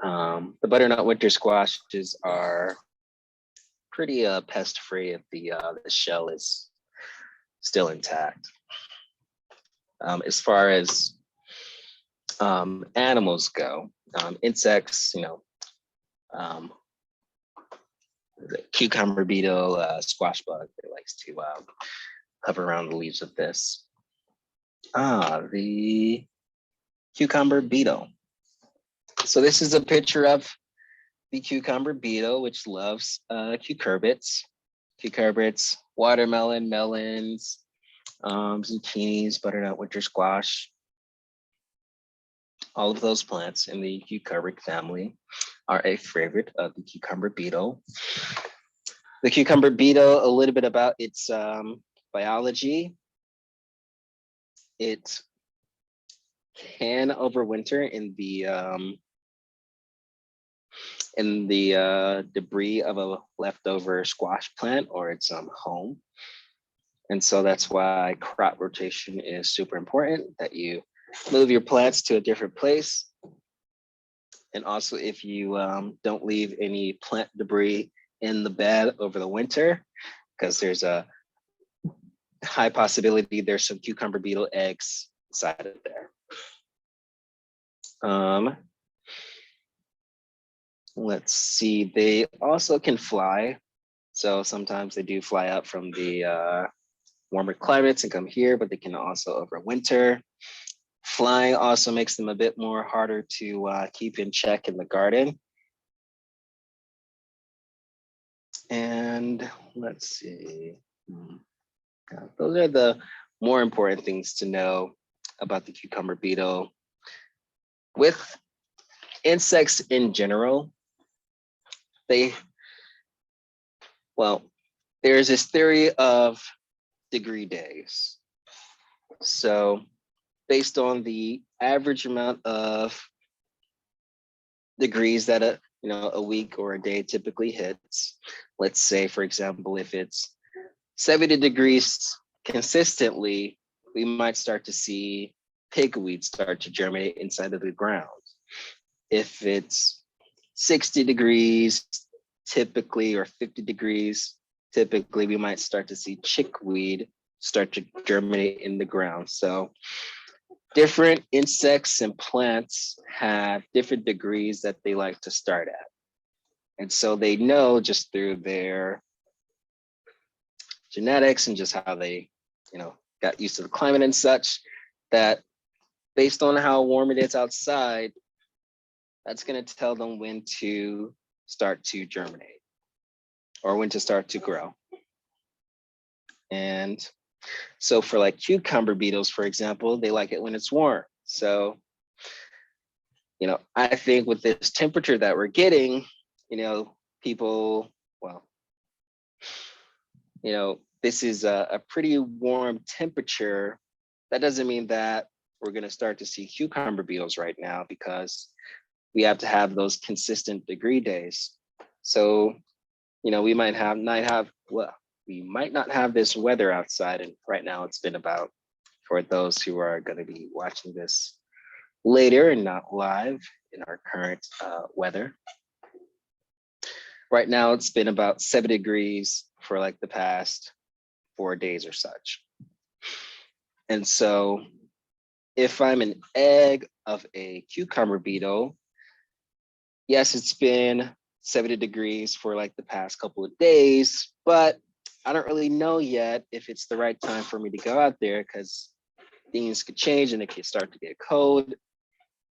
The butternut winter squashes are pretty pest free if the shell is still intact. As far as animals go, insects, the cucumber beetle, squash bug, it likes to hover around the leaves of this. The cucumber beetle. So this is a picture of the cucumber beetle, which loves cucurbits, watermelon, melons, zucchinis, butternut winter squash. All of those plants in the cucumber family are a favorite of the cucumber beetle. The cucumber beetle, a little bit about its biology. It can overwinter in the debris of a leftover squash plant or its home. And so that's why crop rotation is super important, that you move your plants to a different place. And also if you don't leave any plant debris in the bed over the winter, because there's a high possibility there's some cucumber beetle eggs inside of there. Let's see, they also can fly. So sometimes they do fly up from the warmer climates and come here, but they can also overwinter. Flying also makes them a bit more harder to keep in check in the garden. And let's see, those are the more important things to know about the cucumber beetle. With insects in general, there's this theory of degree days. So based on the average amount of degrees that a week or a day typically hits, let's say, for example, if it's 70 degrees consistently, we might start to see pigweed start to germinate inside of the ground. If it's 60 degrees typically, or 50 degrees typically, we might start to see chickweed start to germinate in the ground. So different insects and plants have different degrees that they like to start at. And so they know just through their genetics and just how they, got used to the climate and such, that based on how warm it is outside, that's going to tell them when to start to germinate or when to start to grow. And so for like cucumber beetles, for example, they like it when it's warm. So, you know, I think with this temperature that we're getting, you know, people, well, you know, this is a pretty warm temperature. That doesn't mean that we're going to start to see cucumber beetles right now, because we have to have those consistent degree days. So, you know, we might not have this weather outside. And right now it's been about, for those who are going to be watching this later and not live in our current weather. Right now it's been about 7 degrees for like the past 4 days or such. And so if I'm an egg of a cucumber beetle, yes, it's been 70 degrees for like the past couple of days, but I don't really know yet if it's the right time for me to go out there, because things could change and it could start to get cold.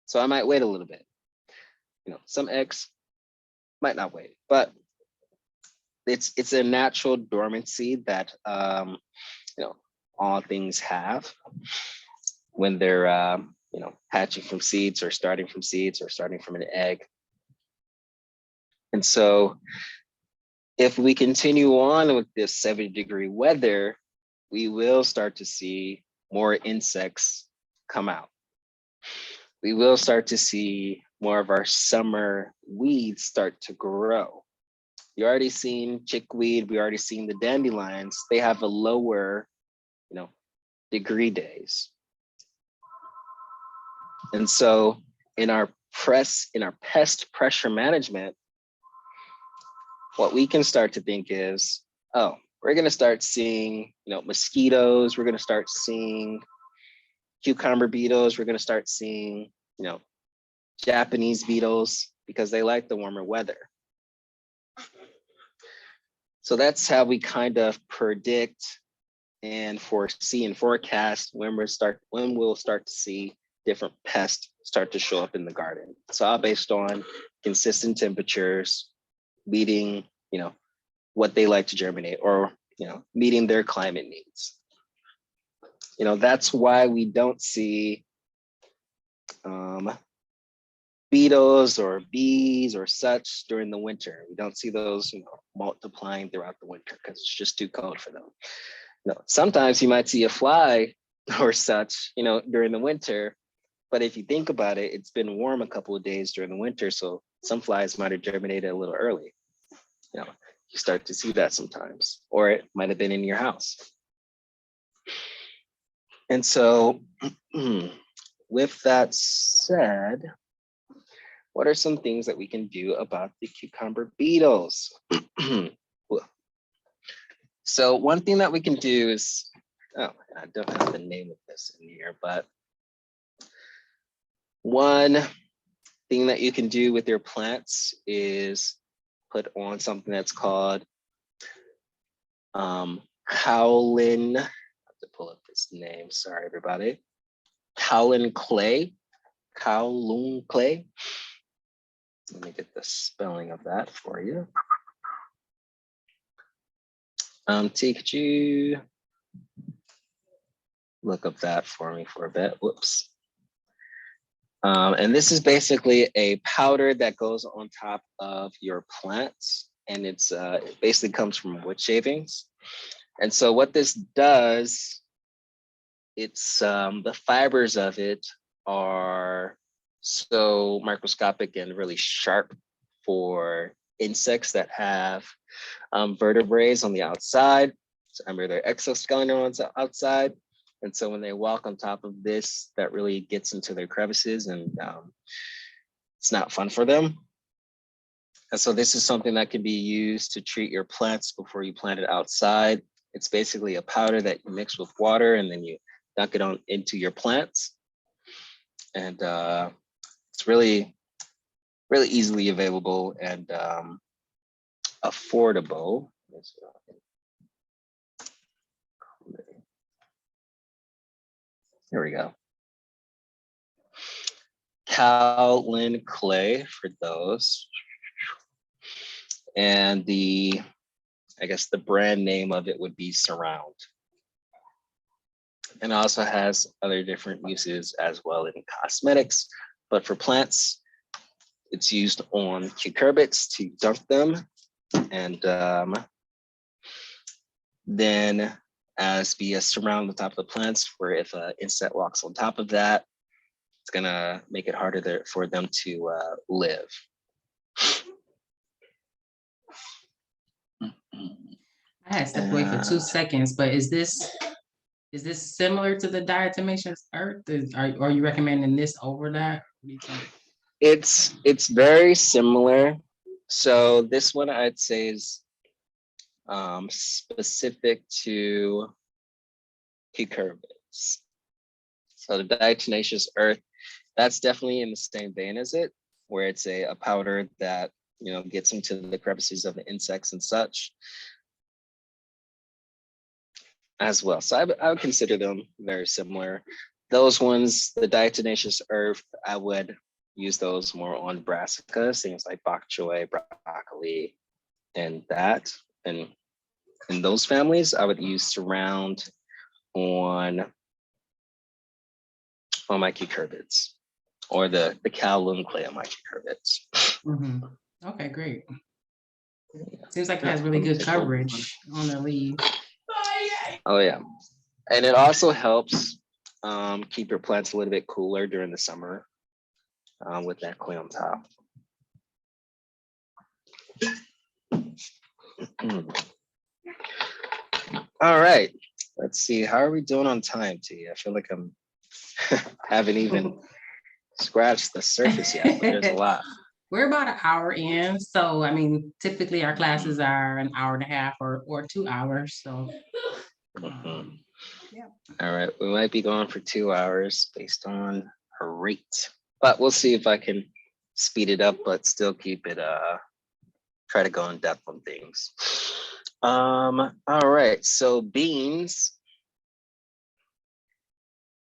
So I might wait a little bit. You know, some eggs might not wait, but it's a natural dormancy that you know, all things have when they're you know, hatching from seeds or starting from an egg. And so if we continue on with this 70-degree weather, we will start to see more insects come out. We will start to see more of our summer weeds start to grow. You already seen chickweed, we already seen the dandelions. They have a lower, you know, degree days. And so in our pest pressure management, what we can start to think is, oh, we're going to start seeing, you know, mosquitoes. We're going to start seeing cucumber beetles. We're going to start seeing, you know, Japanese beetles, because they like the warmer weather. So that's how we kind of predict and foresee and forecast when we'll start to see different pests start to show up in the garden. It's all based on consistent temperatures, meeting, you know, what they like to germinate, or, you know, meeting their climate needs. You know, that's why we don't see beetles or bees or such during the winter. We don't see those, you know, multiplying throughout the winter, because it's just too cold for them. You know, sometimes you might see a fly or such, you know, during the winter. But if you think about it, it's been warm a couple of days during the winter, so some flies might have germinated a little early. You know, you start to see that sometimes, or it might have been in your house. And so with that said, what are some things that we can do about the cucumber beetles? So one thing that we can do is, oh, I don't have the name of this in here, but one thing that you can do with your plants is put on something that's called howlin, I have to pull up this name, sorry everybody. Howlin clay. Let me get the spelling of that for you. T, could you look up that for me for a bit? Whoops. And this is basically a powder that goes on top of your plants, and it basically comes from wood shavings. And so what this does, it's the fibers of it are so microscopic and really sharp for insects that have vertebrae on the outside, so under their exoskeleton on the outside. And so when they walk on top of this, that really gets into their crevices, and it's not fun for them. And so this is something that can be used to treat your plants before you plant it outside. It's basically a powder that you mix with water, and then you dunk it on into your plants. And it's really, really easily available and affordable. Here we go. Kaolin clay for those. And I guess the brand name of it would be Surround. And also has other different uses as well in cosmetics. But for plants, it's used on cucurbits to dunk them. And then as be a surround on top of the plants, where if an insect walks on top of that, it's gonna make it harder there for them to live. I had stepped away for 2 seconds, but is this similar to the diatomaceous earth? Are you recommending this over that? What do you think? It's very similar. So this one I'd say is specific to cucurbits. So the diatomaceous earth, that's definitely in the same vein as it, where it's a powder that, you know, gets into the crevices of the insects and such as well. So I would consider them very similar. Those ones, the diatomaceous earth, I would use those more on brassicas, things like bok choy, broccoli, and that. And in those families, I would use Surround on my cucurbits, or the kaolin clay on my cucurbits. Mm-hmm. Okay, great. Seems like it has really good coverage on the leaves. Oh yeah, and it also helps keep your plants a little bit cooler during the summer with that clay on top. All right, let's see. How are we doing on time, T? I feel like I'm haven't even scratched the surface yet, but there's a lot. We're about an hour in, so I mean, typically our classes are an hour and a half or 2 hours. So, yeah. All right, we might be going for 2 hours based on her rate, but we'll see if I can speed it up, but still keep it. Try to go in depth on things. All right, so beans.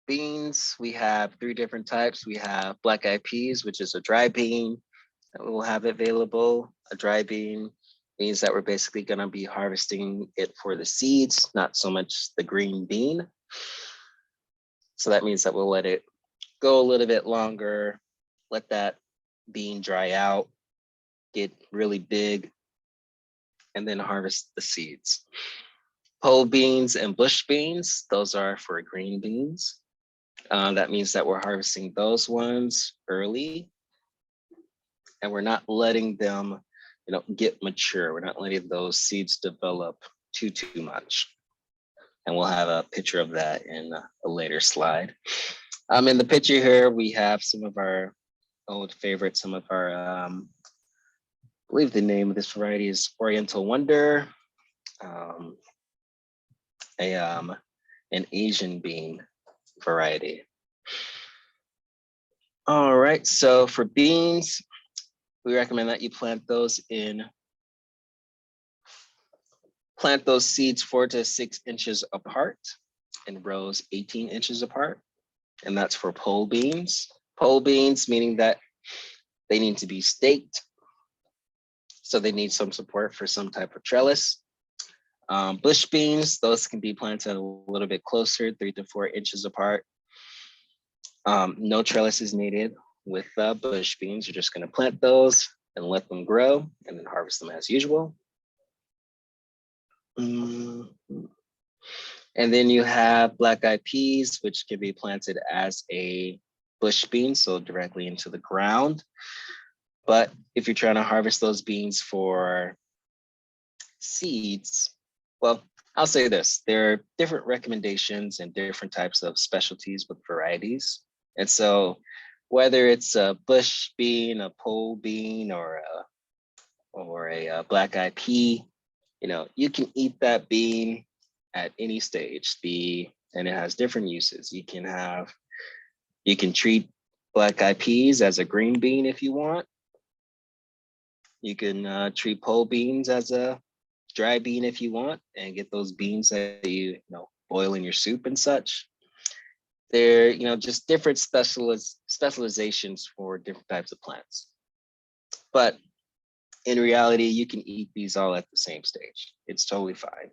Beans, we have 3 different types. We have black-eyed peas, which is a dry bean that we'll have available. A dry bean means that we're basically gonna be harvesting it for the seeds, not so much the green bean. So that means that we'll let it go a little bit longer, let that bean dry out, get really big, and then harvest the seeds. Pole beans and bush beans, those are for green beans. That means that we're harvesting those ones early, and we're not letting them, you know, get mature. We're not letting those seeds develop too much. And we'll have a picture of that in a later slide. In the picture here, we have some of our old favorites, some of our, I believe the name of this variety is Oriental Wonder, an Asian bean variety. All right, so for beans, we recommend that you plant those seeds 4 to 6 inches apart in rows 18 inches apart. And that's for pole beans. Pole beans, meaning that they need to be staked. So they need some support for some type of trellis. Bush beans, those can be planted a little bit closer, 3 to 4 inches apart. No trellis is needed with bush beans. You're just gonna plant those and let them grow and then harvest them as usual. And then you have black-eyed peas, which can be planted as a bush bean, so directly into the ground. But if you're trying to harvest those beans for seeds, well, I'll say this, there are different recommendations and different types of specialties with varieties. And so whether it's a bush bean, a pole bean, or a black-eyed pea, you know, you can eat that bean at any stage. And it has different uses. You can treat black-eyed peas as a green bean if you want. You can treat pole beans as a dry bean if you want, and get those beans that you know boil in your soup and such. they're, you know, just different specializations for different types of plants. But in reality, you can eat these all at the same stage. It's totally fine.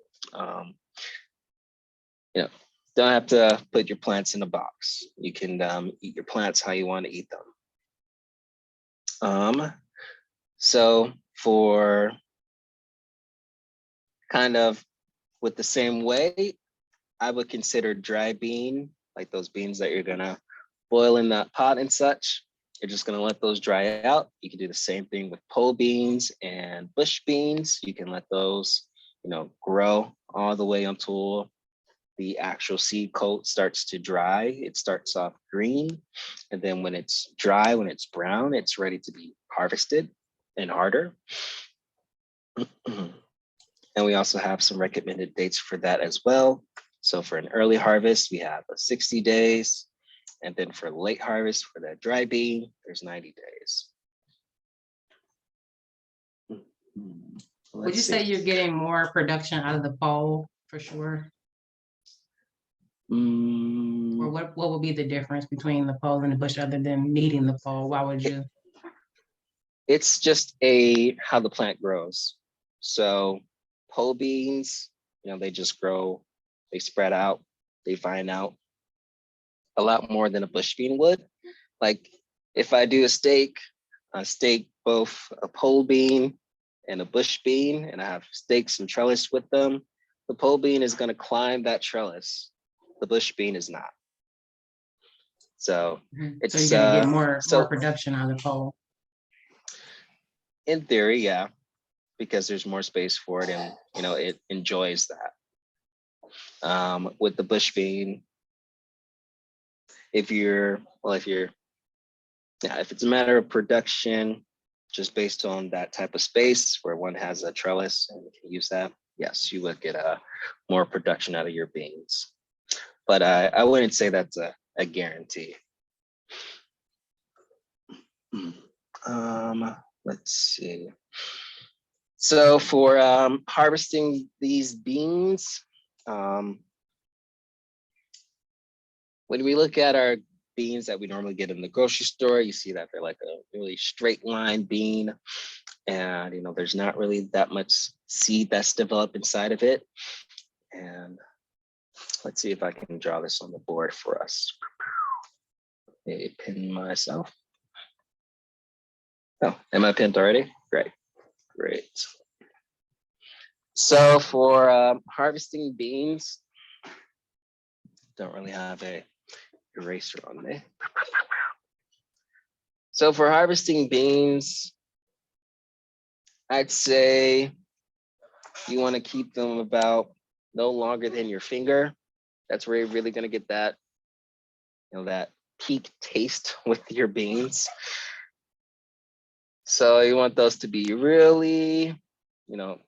You know, don't have to put your plants in a box. You can eat your plants how you want to eat them. So for kind of with the same way, I would consider dry bean, like those beans that you're gonna boil in that pot and such. You're just gonna let those dry out. You can do the same thing with pole beans and bush beans. You can let those, you know, grow all the way until the actual seed coat starts to dry. It starts off green. And then when it's dry, when it's brown, it's ready to be harvested and harder. And we also have some recommended dates for that as well. So for an early harvest, we have 60 days. And then for late harvest, for that dry bean, there's 90 days. Would you say you're getting more production out of the pole for sure? Or what would be the difference between the pole and the bush other than needing the pole? Why would you? It's just how the plant grows. So pole beans, you know, they just grow, they spread out, they vine out a lot more than a bush bean would. Like if I do a stake both a pole bean and a bush bean, and I have stakes and trellis with them, the pole bean is going to climb that trellis. The bush bean is not. So it's so you're gonna get more production on the pole. In theory, yeah, because there's more space for it, and you know it enjoys that. With the bush bean, if it's a matter of production, just based on that type of space where one has a trellis and you can use that, yes, you would get more production out of your beans. But I wouldn't say that's a guarantee. Let's see. So for harvesting these beans, when we look at our beans that we normally get in the grocery store, you see that they're like a really straight line bean, and you know there's not really that much seed that's developed inside of it. And let's see if I can draw this on the board for us. Maybe pin myself. Oh, am I pinned already? Great. So for harvesting beans, don't really have a eraser on me. So for harvesting beans, I'd say you want to keep them about no longer than your finger. That's where you're really going to get that, you know, that peak taste with your beans. So you want those to be really, no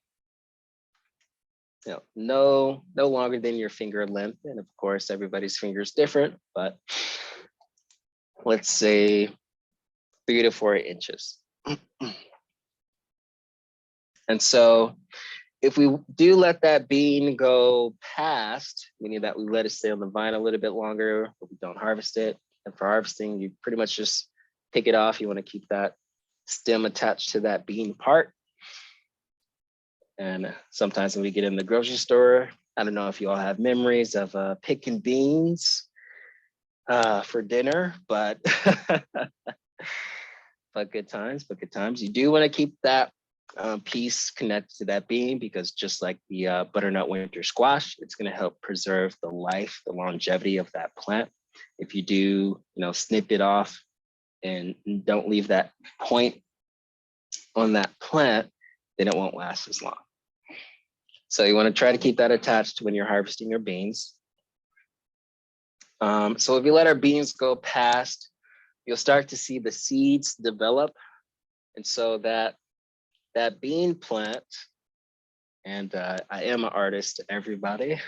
longer than your finger length. And of course, everybody's finger is different, but let's say 3 to 4 inches. And so if we do let that bean go past, meaning that we let it stay on the vine a little bit longer, but we don't harvest it. And for harvesting, you pretty much just pick it off. You want to keep that stem attached to that bean part. And sometimes when we get in the grocery store, I don't know if you all have memories of picking beans for dinner, but good times. You do want to keep that piece connected to that bean, because just like the butternut winter squash, it's going to help preserve the longevity of that plant. If you do, snip it off and don't leave that point on that plant, then it won't last as long. So you want to try to keep that attached when you're harvesting your beans. So if you let our beans go past, you'll start to see the seeds develop. And so that bean plant, and I am an artist, everybody,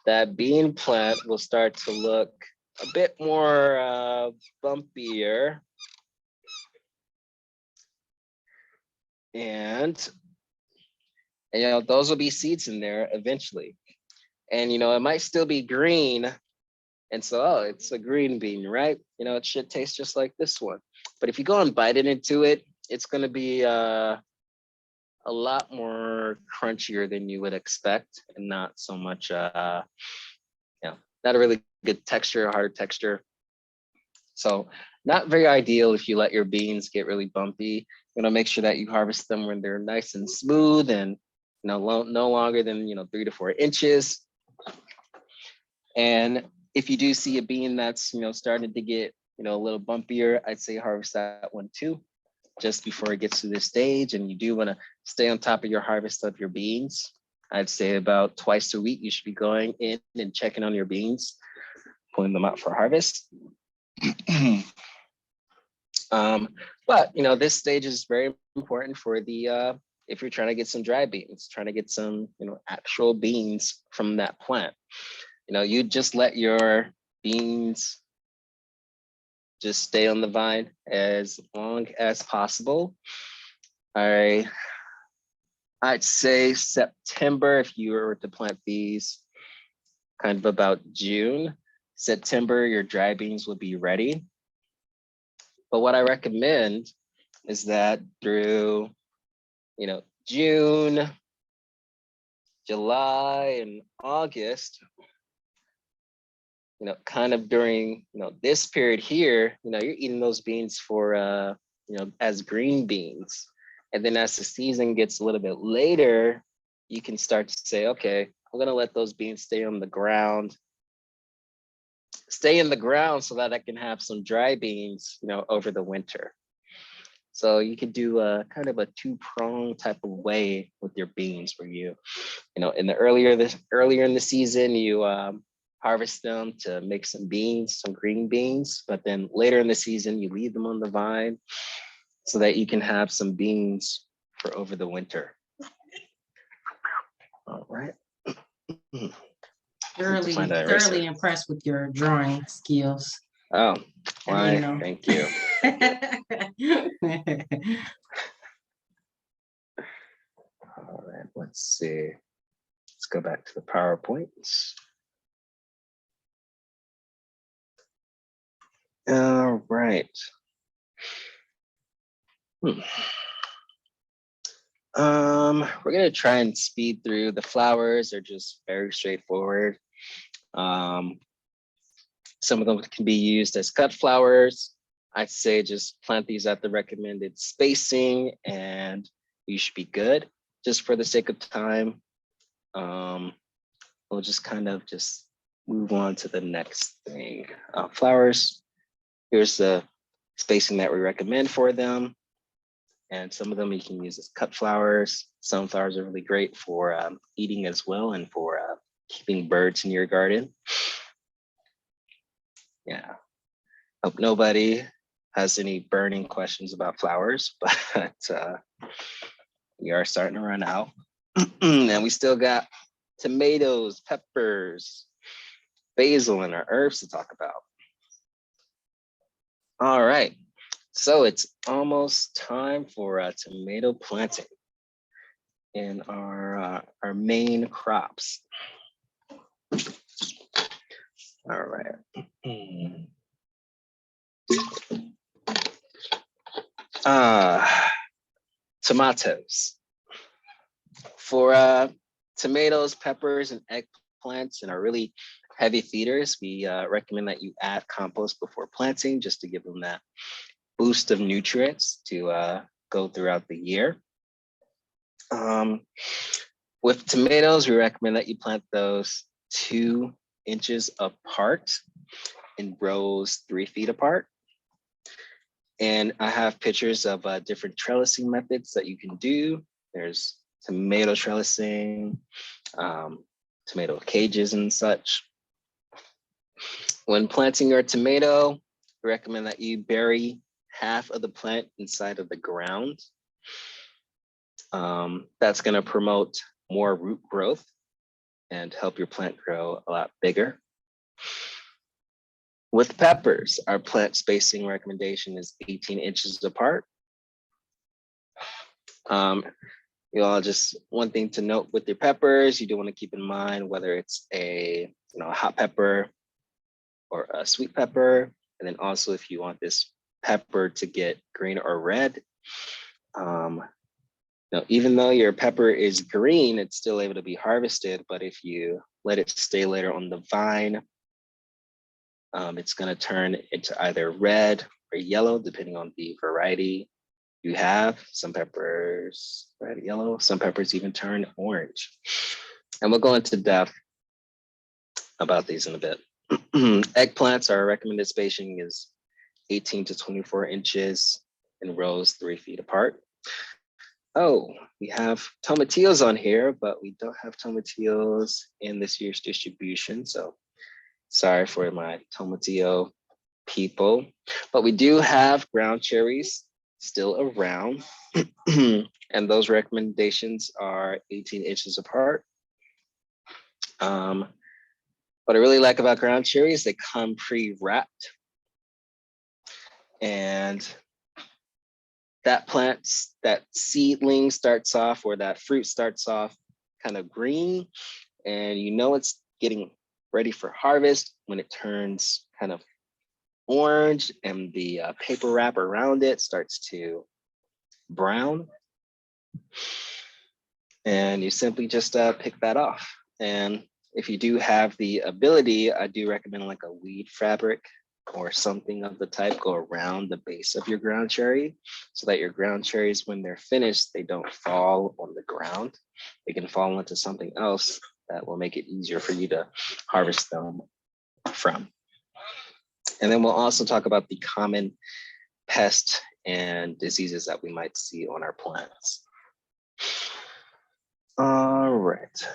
that bean plant will start to look a bit more bumpier. And those will be seeds in there eventually. And it might still be green And so, oh, it's a green bean, right? You know, it should taste just like this one. But if you go and bite it into it, it's going to be a lot more crunchier than you would expect, and not so much, not a really good texture, hard texture. So not very ideal if you let your beans get really bumpy. You know, make sure that you harvest them when they're nice and smooth and no longer than 3 to 4 inches. And if you do see a bean that's starting to get a little bumpier, I'd say harvest that one too, just before it gets to this stage. And you do want to stay on top of your harvest of your beans. I'd say about twice a week you should be going in and checking on your beans, pulling them out for harvest. But this stage is very important for the if you're trying to get some dry beans, trying to get some actual beans from that plant. You just let your beans just stay on the vine as long as possible. I'd say September, if you were to plant these kind of about June, September, your dry beans will be ready. But what I recommend is that through, June, July, and August, kind of during, this period here, you're eating those beans for, as green beans. And then as the season gets a little bit later, you can start to say, okay, I'm going to let those beans stay on the ground, stay in the ground so that I can have some dry beans, over the winter. So you could do a kind of a two-pronged type of way with your beans where you, in the earlier in the season, you harvest them to make some beans, some green beans, but then later in the season, you leave them on the vine so that you can have some beans for over the winter. All right. Thoroughly impressed with your drawing skills. Oh, why? Thank you. All right, let's see. Let's go back to the PowerPoints. All right. We're gonna try and speed through the flowers. They're just very straightforward. Some of them can be used as cut flowers. I'd say just plant these at the recommended spacing and you should be good. Just for the sake of time, we'll just kind of just move on to the next thing. Flowers, here's the spacing that we recommend for them. And some of them you can use as cut flowers. Some flowers are really great for eating as well and for keeping birds in your garden. Yeah, hope nobody has any burning questions about flowers, but we are starting to run out. And we still got tomatoes, peppers, basil, and our herbs to talk about. All right, so it's almost time for tomato planting in our main crops. All right. Tomatoes. For tomatoes, peppers, and eggplants, and our really heavy feeders, we recommend that you add compost before planting just to give them that boost of nutrients to go throughout the year. With tomatoes, we recommend that you plant those 2 inches apart in rows 3 feet apart. And I have pictures of different trellising methods that you can do. There's tomato trellising, tomato cages and such. When planting your tomato, we recommend that you bury half of the plant inside of the ground. That's going to promote more root growth and help your plant grow a lot bigger. With peppers, our plant spacing recommendation is 18 inches apart. Just one thing to note with your peppers, you do want to keep in mind whether it's a hot pepper or a sweet pepper. And then also if you want this pepper to get green or red, now, even though your pepper is green, it's still able to be harvested. But if you let it stay later on the vine, it's going to turn into either red or yellow, depending on the variety you have. Some peppers red, yellow, some peppers even turn orange. And we'll go into depth about these in a bit. Eggplants, our recommended spacing is 18 to 24 inches in rows 3 feet apart. Oh, we have tomatillos on here, but we don't have tomatillos in this year's distribution. So sorry for my tomatillo people, but we do have ground cherries still around. And those recommendations are 18 inches apart. What I really like about ground cherries, they come pre-wrapped. And that plant, that seedling starts off, or that fruit starts off kind of green, and you know it's getting ready for harvest when it turns kind of orange and the paper wrap around it starts to brown. And you simply just pick that off. And if you do have the ability, I do recommend like a weed fabric or something of the type go around the base of your ground cherry, so that your ground cherries, when they're finished, they don't fall on the ground. They can fall into something else that will make it easier for you to harvest them from. And then we'll also talk about the common pests and diseases that we might see on our plants. All right,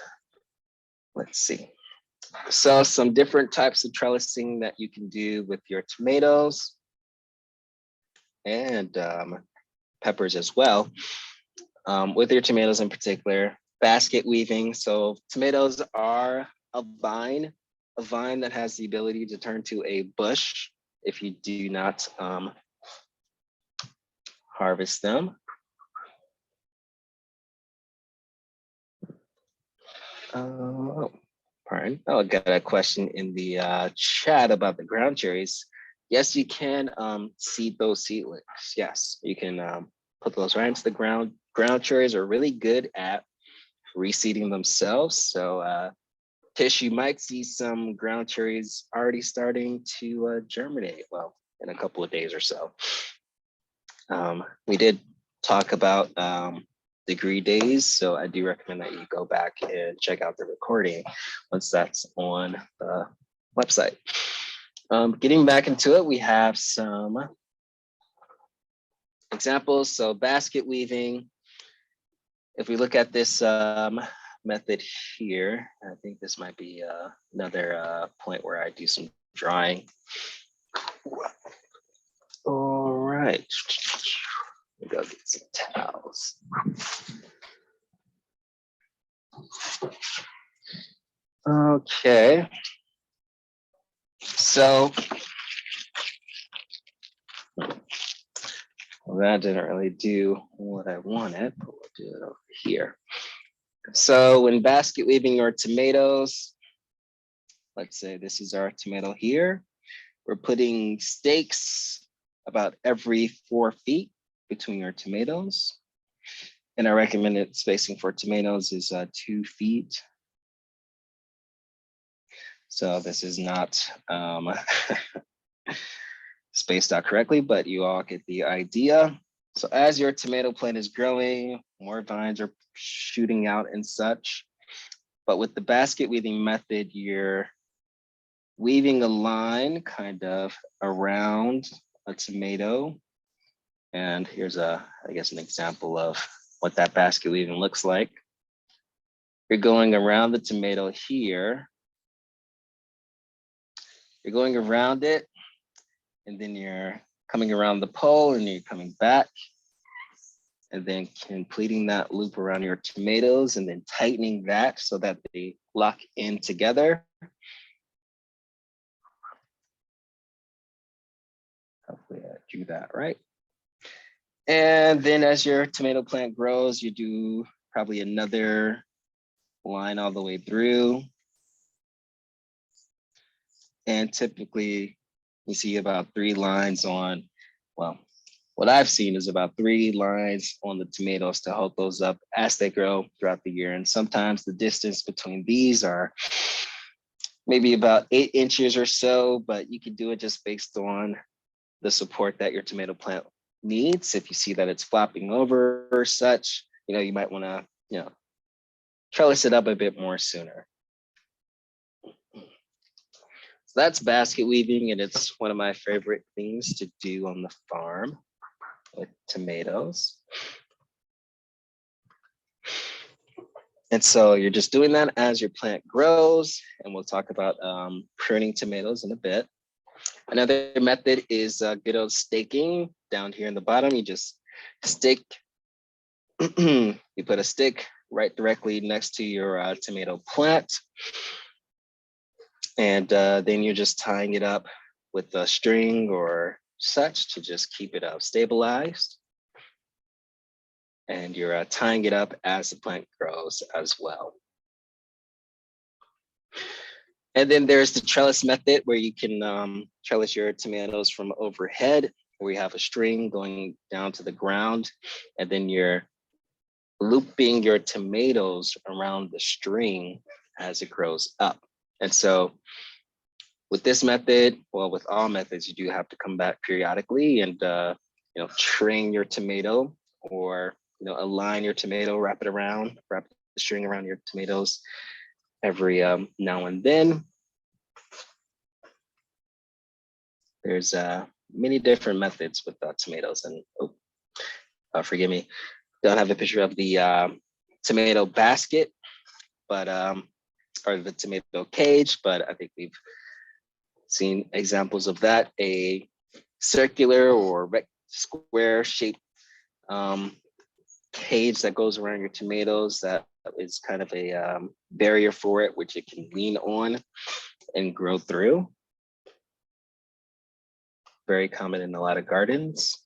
let's see. So some different types of trellising that you can do with your tomatoes and peppers as well. With your tomatoes in particular, basket weaving. So tomatoes are a vine that has the ability to turn to a bush if you do not harvest them. Pardon. Oh, I got a question in the chat about the ground cherries. Yes, you can seed those seedlings. Yes, you can put those right into the ground. Ground cherries are really good at reseeding themselves. So Tish, you might see some ground cherries already starting to germinate, well, in a couple of days or so. We did talk about degree days, so I do recommend that you go back and check out the recording once that's on the website. Getting back into it, we have some examples. So basket weaving, if we look at this method here, I think this might be another point where I do some drawing. All right. Let me go get some towels. Okay. So well, that didn't really do what I wanted, but we'll do it over here. So when basket weaving your tomatoes, let's say this is our tomato here, we're putting stakes about every 4 feet between your tomatoes. And our recommended spacing for tomatoes is 2 feet. So this is not spaced out correctly, but you all get the idea. So as your tomato plant is growing, more vines are shooting out and such. But with the basket weaving method, you're weaving a line kind of around a tomato. And here's I guess an example of what that basket weaving looks like. You're going around the tomato here. You're going around it, and then you're coming around the pole and you're coming back, and then completing that loop around your tomatoes and then tightening that so that they lock in together. Hopefully I drew that right. And then as your tomato plant grows, you do probably another line all the way through. And typically you see about 3 lines on, well, what I've seen is about 3 lines on the tomatoes to hold those up as they grow throughout the year. And sometimes the distance between these are maybe about 8 inches or so, but you can do it just based on the support that your tomato plant needs. If you see that it's flopping over or such, you might want to, trellis it up a bit more sooner. So that's basket weaving, and it's one of my favorite things to do on the farm with tomatoes. And so you're just doing that as your plant grows, and we'll talk about pruning tomatoes in a bit. Another method is good old staking. Down here in the bottom, you just stick, you put a stick right directly next to your tomato plant. And then you're just tying it up with a string or such to just keep it stabilized. And you're tying it up as the plant grows as well. And then there's the trellis method, where you can trellis your tomatoes from overhead, where you have a string going down to the ground, and then you're looping your tomatoes around the string as it grows up. And so with this method, well, with all methods, you do have to come back periodically and trim your tomato, or align your tomato, wrap the string around your tomatoes every now and then. There's many different methods with tomatoes, and forgive me, don't have a picture of the tomato basket, but or the tomato cage, but I think we've seen examples of that. A circular or square shaped cage that goes around your tomatoes that is kind of a barrier for it, which it can lean on and grow through. Very common in a lot of gardens.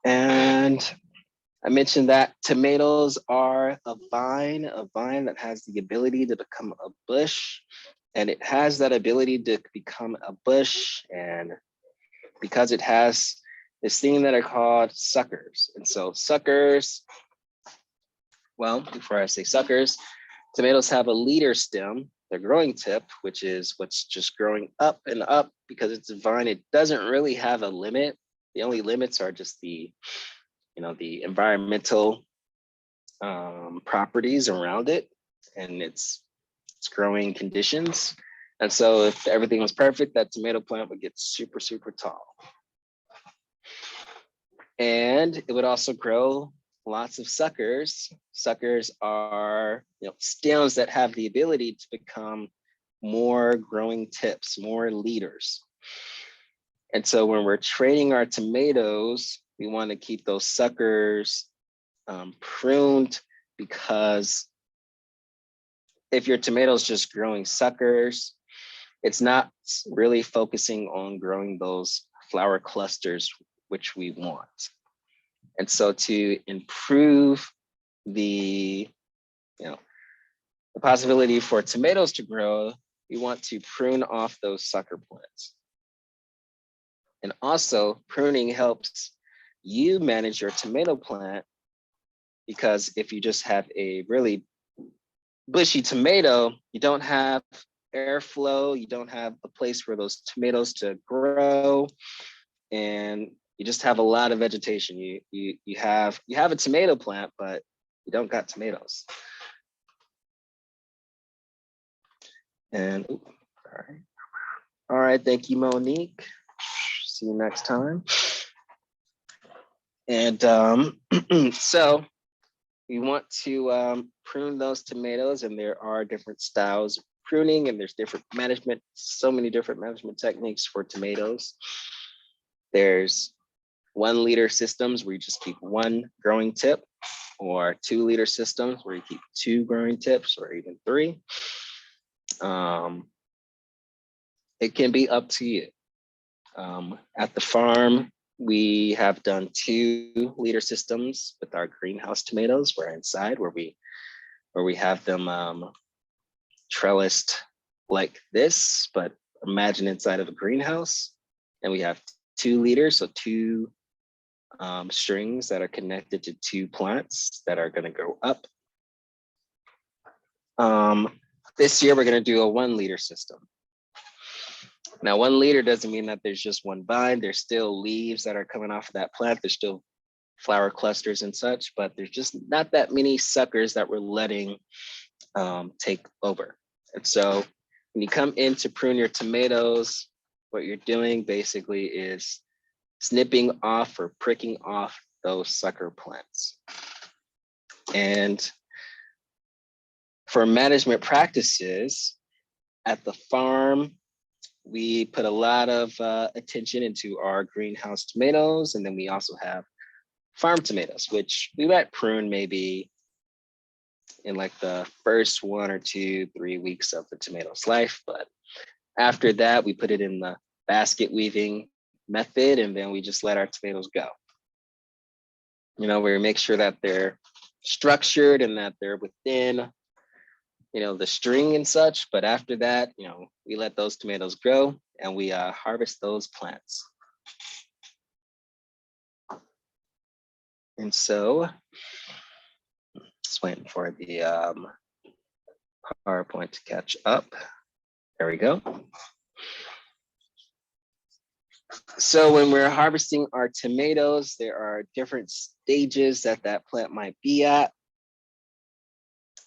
And I mentioned that tomatoes are a vine that has the ability to become a bush. And it has that ability to become a bush, and because it has this thing that are called suckers. And so suckers, well, before I say suckers, tomatoes have a leader stem, their growing tip, which is what's just growing up and up. Because it's a vine, it doesn't really have a limit. The only limits are just the environmental properties around it and its growing conditions. And so if everything was perfect, that tomato plant would get super, super tall. And it would also grow lots of suckers. Suckers are stems that have the ability to become more growing tips, more leaders. And so when we're training our tomatoes, we want to keep those suckers pruned, because if your tomatoes just growing suckers, it's not really focusing on growing those flower clusters, which we want. And so to improve the possibility for tomatoes to grow, we want to prune off those sucker plants. And also, pruning helps you manage your tomato plant, because if you just have a really bushy tomato, you don't have airflow, you don't have a place for those tomatoes to grow, and you just have a lot of vegetation. You have a tomato plant, but you don't got tomatoes. And all right, thank you, Monique. See you next time. And so we want to prune those tomatoes, and there are different styles of pruning, and there's different management, so many different management techniques for tomatoes. There's 1 liter systems where you just keep 1 growing tip, or 2 liter systems where you keep 2 growing tips, or even 3. It can be up to you. At the farm, we have done 2 liter systems with our greenhouse tomatoes. We're inside where we have them trellised like this, but imagine inside of a greenhouse. And we have 2 leaders, so 2 strings that are connected to 2 plants that are going to go up. This year, we're going to do a 1 leader system. Now, 1 leader doesn't mean that there's just 1 vine. There's still leaves that are coming off of that plant. There's still flower clusters and such, but there's just not that many suckers that we're letting take over. And so when you come in to prune your tomatoes, what you're doing basically is snipping off or pricking off those sucker plants. And for management practices at the farm, we put a lot of attention into our greenhouse tomatoes. And then we also have farm tomatoes, which we might prune maybe in like the first 1 or 2, 3 weeks of the tomato's life. But after that, we put it in the basket weaving method, and then we just let our tomatoes go. You know, we make sure that they're structured and that they're within, you know, the string and such. But after that, you know, we let those tomatoes grow and we harvest those plants. And so, just waiting for the PowerPoint to catch up. There we go. So when we're harvesting our tomatoes, there are different stages that that plant might be at.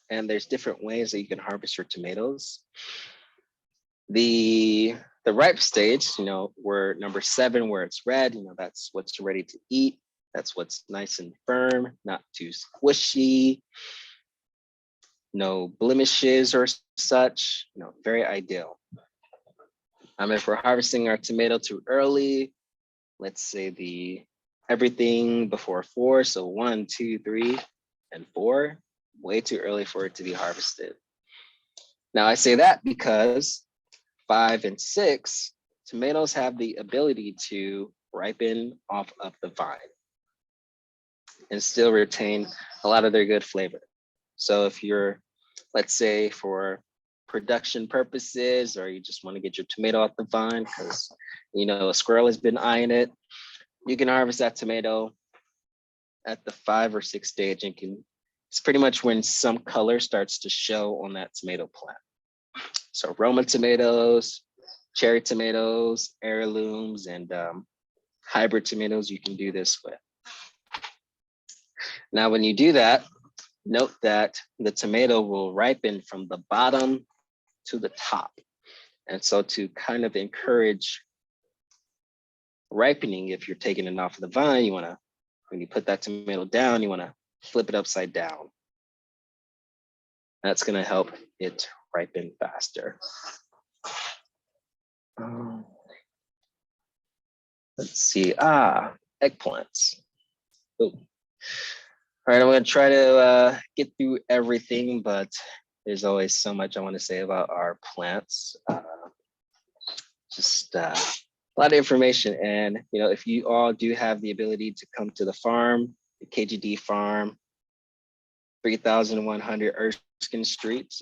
And there's different ways that you can harvest your tomatoes. The ripe stage, you know, we're number 7, where it's red, you know, that's what's ready to eat. That's what's nice and firm, not too squishy, no blemishes or such, you know, very ideal. If we're harvesting our tomato too early, let's say everything before 4, so 1, 2, 3, and 4, way too early for it to be harvested. Now I say that because 5 and 6, tomatoes have the ability to ripen off of the vine and still retain a lot of their good flavor. So if you're, let's say for production purposes, or you just want to get your tomato off the vine because, you know, a squirrel has been eyeing it, you can harvest that tomato at the 5 or 6 stage, and it's pretty much when some color starts to show on that tomato plant. So Roma tomatoes, cherry tomatoes, heirlooms, and hybrid tomatoes, you can do this with. Now, when you do that, note that the tomato will ripen from the bottom to the top. And so to kind of encourage ripening, if you're taking it off of the vine, you wanna, when you put that tomato down, you wanna flip it upside down. That's gonna help it ripen faster. Let's see, eggplants. Oh. All right, I'm gonna try to get through everything, but there's always so much I wanna say about our plants. Just a lot of information. And, you know, if you all do have the ability to come to the farm, the KGD farm, 3100 Erskine Street,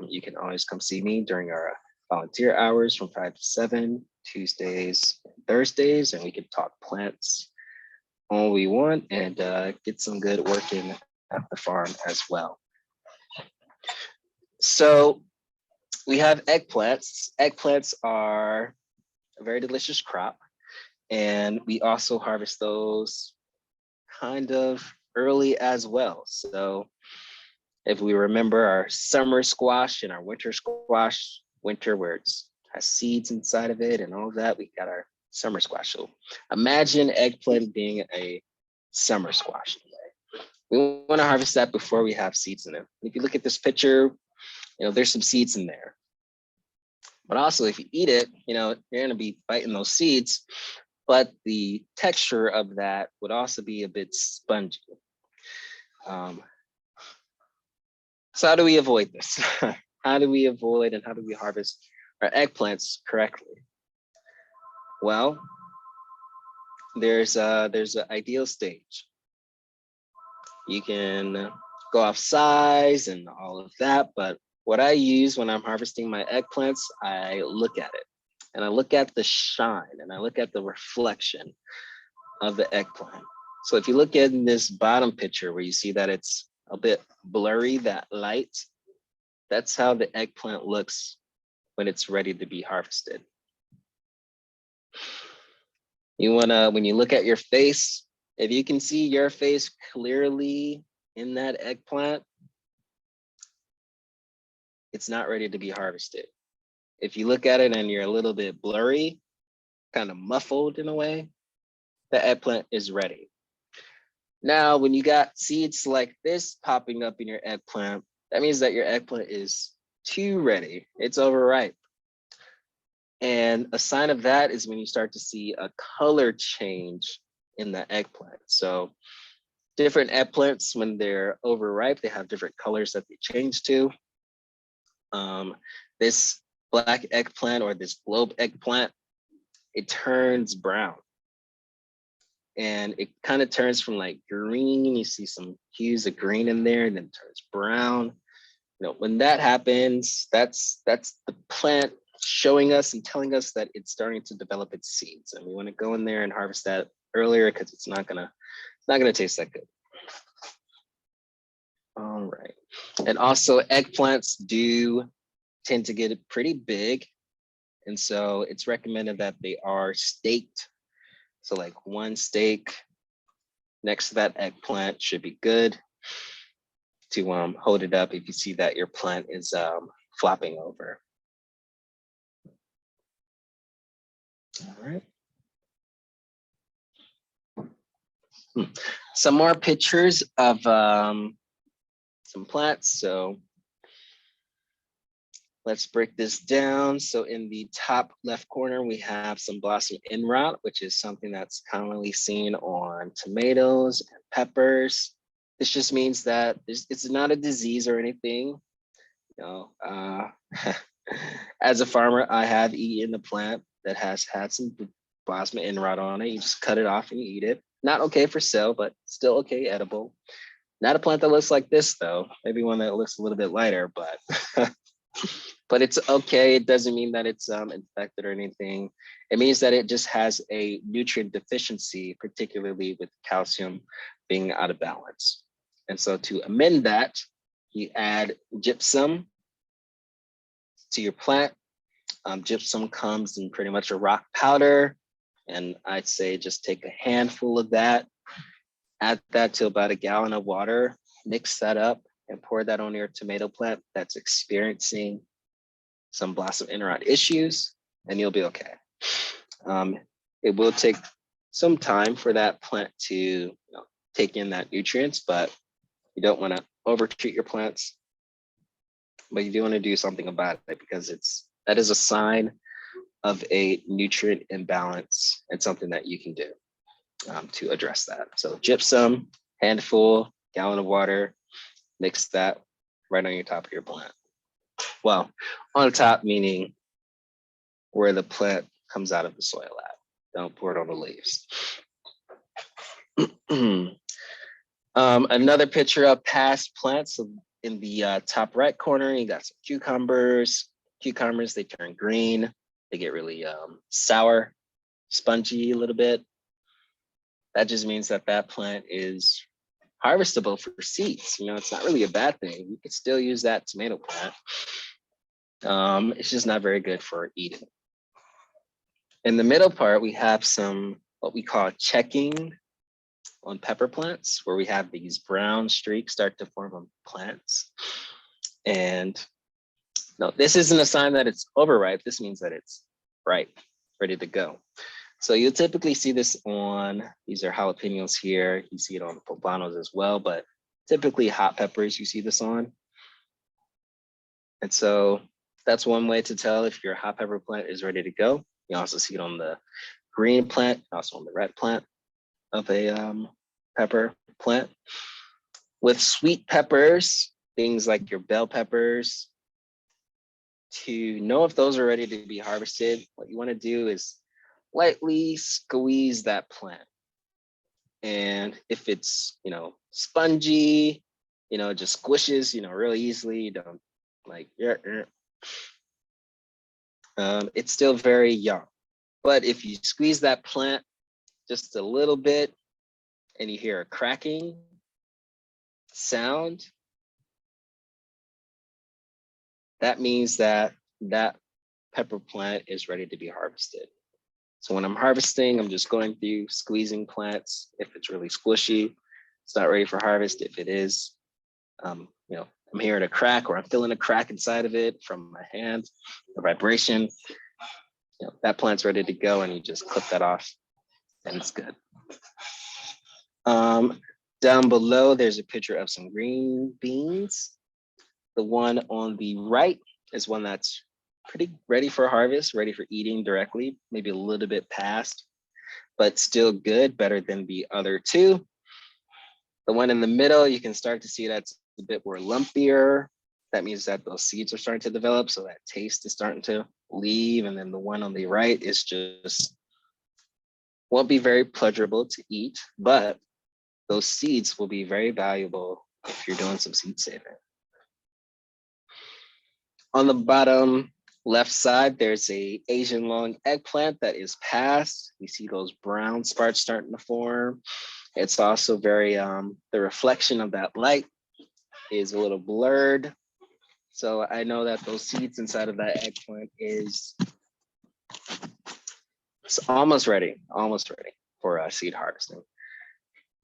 you can always come see me during our volunteer hours from 5 to 7, Tuesdays and Thursdays, and we can talk plants all we want and get some good working at the farm as well. So we have eggplants. Eggplants are a very delicious crop, and we also harvest those kind of early as well. So if we remember our summer squash and our winter squash, winter where it has seeds inside of it and all of that, we got our summer squash. So imagine eggplant being a summer squash. We want to harvest that before we have seeds in it. If you look at this picture, you know, there's some seeds in there. But also if you eat it, you know, you're gonna be biting those seeds, but the texture of that would also be a bit spongy. So how do we avoid this? How do we avoid and how do we harvest our eggplants correctly? Well, there's an ideal stage. You can go off size and all of that, but what I use when I'm harvesting my eggplants, I look at it and I look at the shine and I look at the reflection of the eggplant. So if you look at this bottom picture where you see that it's a bit blurry, that light, that's how the eggplant looks when it's ready to be harvested. You wanna, when you look at your face, if you can see your face clearly in that eggplant, it's not ready to be harvested. If you look at it and you're a little bit blurry, kind of muffled in a way, the eggplant is ready. Now, when you got seeds like this popping up in your eggplant, that means that your eggplant is too ready. It's overripe. And a sign of that is when you start to see a color change in the eggplant. So different eggplants, when they're overripe, they have different colors that they change to. This black eggplant or this globe eggplant, it turns brown. And it kind of turns from like green, you see some hues of green in there, and then turns brown. You know, when that happens, that's the plant showing us and telling us that it's starting to develop its seeds. And we want to go in there and harvest that earlier because it's not gonna taste that good. All right. And also eggplants do tend to get pretty big. And so it's recommended that they are staked. So like one stake next to that eggplant should be good to hold it up if you see that your plant is flopping over. All right. Some more pictures of some plants. So let's break this down. So in the top left corner, we have some blossom end rot, which is something that's commonly seen on tomatoes and peppers. This just means that it's not a disease or anything. You know, as a farmer, I have eaten a plant that has had some blossom end rot on it. You just cut it off and you eat it. Not okay for sale, but still okay, edible. Not a plant that looks like this though. Maybe one that looks a little bit lighter, but but it's okay. It doesn't mean that it's infected or anything. It means that it just has a nutrient deficiency, particularly with calcium being out of balance. And so to amend that, you add gypsum to your plant. Gypsum comes in pretty much a rock powder. And I'd say just take a handful of that, add that to about a gallon of water, mix that up and pour that on your tomato plant that's experiencing some blossom end rot issues, and you'll be okay. It will take some time for that plant to take in that nutrients, but you don't want to overtreat your plants, but you do want to do something about it because that is a sign of a nutrient imbalance and something that you can do to address that. So gypsum, handful, gallon of water, mix that right on your top of your plant. Well, on the top, meaning where the plant comes out of the soil at. Don't pour it on the leaves. Another picture of past plants. So in the top right corner, you got some cucumbers. Cucumbers, they turn green. They get really sour, spongy a little bit. That just means that that plant is harvestable for seeds. You know, it's not really a bad thing. You could still use that tomato plant. It's just not very good for eating. In the middle part, we have some what we call checking on pepper plants, where we have these brown streaks start to form on plants. And no, this isn't a sign that it's overripe. This means that it's ripe, ready to go. So you'll typically see this on, these are jalapenos here. You see it on poblanos as well, but typically hot peppers, you see this on. And so that's one way to tell if your hot pepper plant is ready to go. You also see it on the green plant, also on the red plant of a pepper plant. With sweet peppers, things like your bell peppers, to know if those are ready to be harvested, what you want to do is lightly squeeze that plant. And if it's, spongy, it just squishes, really easily, like it's still very young. But if you squeeze that plant just a little bit and you hear a cracking sound, that means that that pepper plant is ready to be harvested. So when I'm harvesting, I'm just going through squeezing plants. If it's really squishy, it's not ready for harvest. If it is, I'm hearing a crack or I'm feeling a crack inside of it from my hand, the vibration, that plant's ready to go, and you just clip that off and it's good. Down below, there's a picture of some green beans. The one on the right is one that's pretty ready for harvest, ready for eating directly, maybe a little bit past, but still good, better than the other two. The one in the middle, you can start to see that's a bit more lumpier. That means that those seeds are starting to develop, so that taste is starting to leave. And then the one on the right is just, won't be very pleasurable to eat, but those seeds will be very valuable if you're doing some seed saving. On the bottom left side, there's a Asian long eggplant that is past. You see those brown spots starting to form. It's also very, the reflection of that light is a little blurred. So I know that those seeds inside of that eggplant is almost ready for seed harvesting.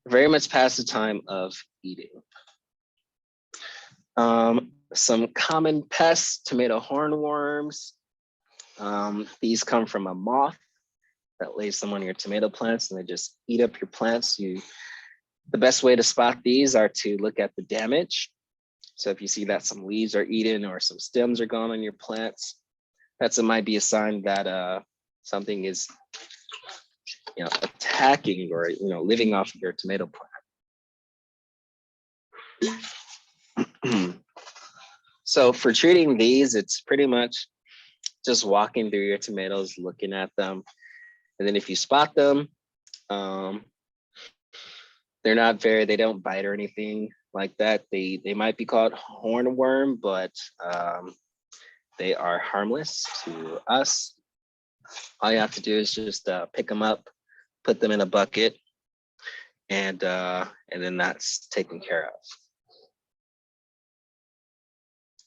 Very much past the time of eating. Some common pests, tomato hornworms. These come from a moth that lays some on your tomato plants and they just eat up your plants. The best way to spot these are to look at the damage. So if you see that some leaves are eaten or some stems are gone on your plants, might be a sign that something is attacking or living off of your tomato plant. So for treating these, it's pretty much just walking through your tomatoes, looking at them. And then if you spot them, they don't bite or anything like that. They might be called hornworm, but they are harmless to us. All you have to do is just pick them up, put them in a bucket, and then that's taken care of.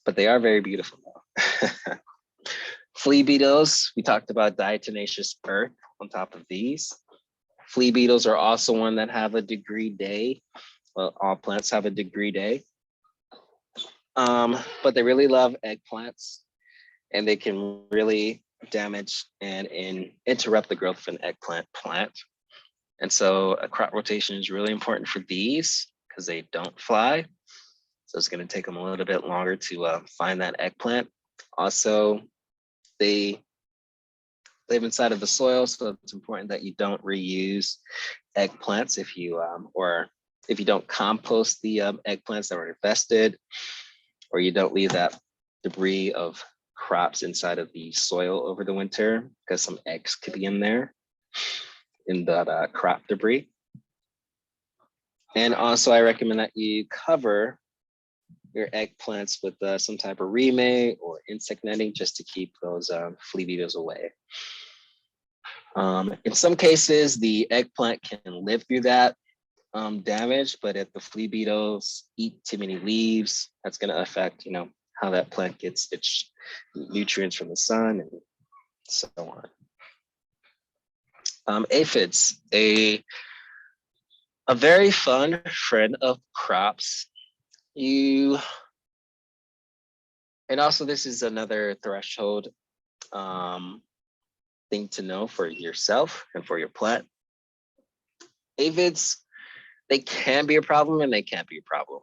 But they are very beautiful though. Flea beetles, we talked about diatomaceous earth on top of these. Flea beetles are also one that have a degree day. Well, all plants have a degree day. But they really love eggplants, and they can really damage and interrupt the growth of an eggplant plant. And so a crop rotation is really important for these because they don't fly. So it's going to take them a little bit longer to find that eggplant. Also, they live inside of the soil, so it's important that you don't reuse eggplants if you don't compost the eggplants that were infested, or you don't leave that debris of crops inside of the soil over the winter, because some eggs could be in there in that crop debris. And also I recommend that you cover your eggplants with some type of remake or insect netting just to keep those flea beetles away. In some cases, the eggplant can live through that damage, but if the flea beetles eat too many leaves, that's going to affect, how that plant gets its nutrients from the sun and so on. Aphids, a very fun friend of crops. And also this is another threshold thing to know for yourself and for your plant. Aphids, they can be a problem and they can't be a problem.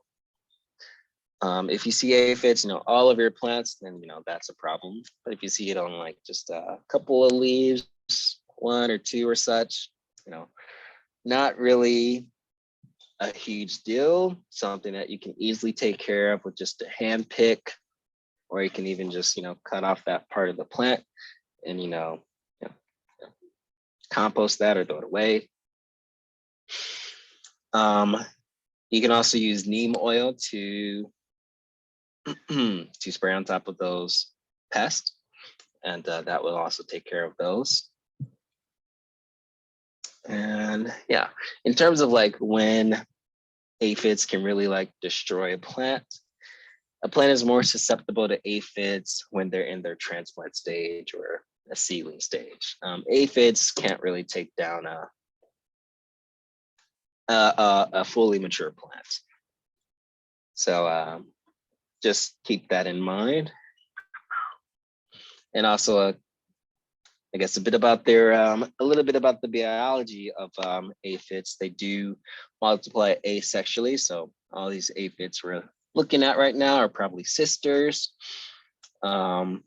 If you see aphids, all of your plants, then that's a problem. But if you see it on like just a couple of leaves, one or two or such, not really a huge deal. Something that you can easily take care of with just a hand pick, or you can even just cut off that part of the plant and compost that or throw it away. You can also use neem oil to to spray on top of those pests. And that will also take care of those. And yeah, in terms of like when aphids can really like destroy a plant is more susceptible to aphids when they're in their transplant stage or a seedling stage. Aphids can't really take down a fully mature plant. So just keep that in mind. And also, I guess a bit about their, a little bit about the biology of aphids. They do multiply asexually. So all these aphids we're looking at right now are probably sisters. In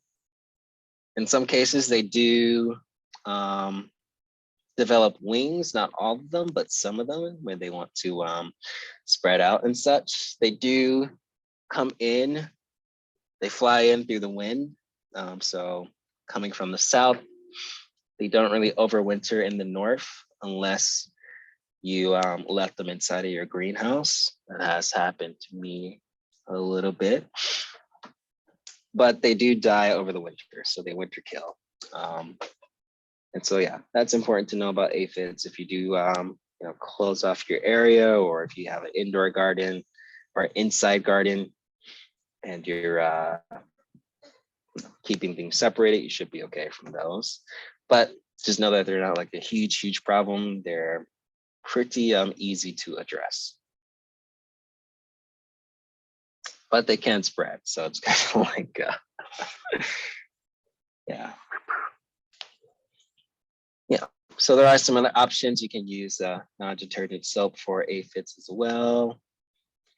some cases, they do develop wings, not all of them, but some of them when they want to spread out and such. They do come in, they fly in through the wind. So coming from the south, they don't really overwinter in the north unless you left them inside of your greenhouse. That has happened to me a little bit, but they do die over the winter, so they winter kill. And so yeah, that's important to know about aphids. If you do you know, close off your area, or if you have an indoor garden or inside garden and you're keeping things separated, you should be okay from those. But just know that they're not like a huge problem. They're pretty easy to address. But they can spread, so it's kind of like, yeah. Yeah, so there are some other options. You can use non-detergent soap for aphids as well.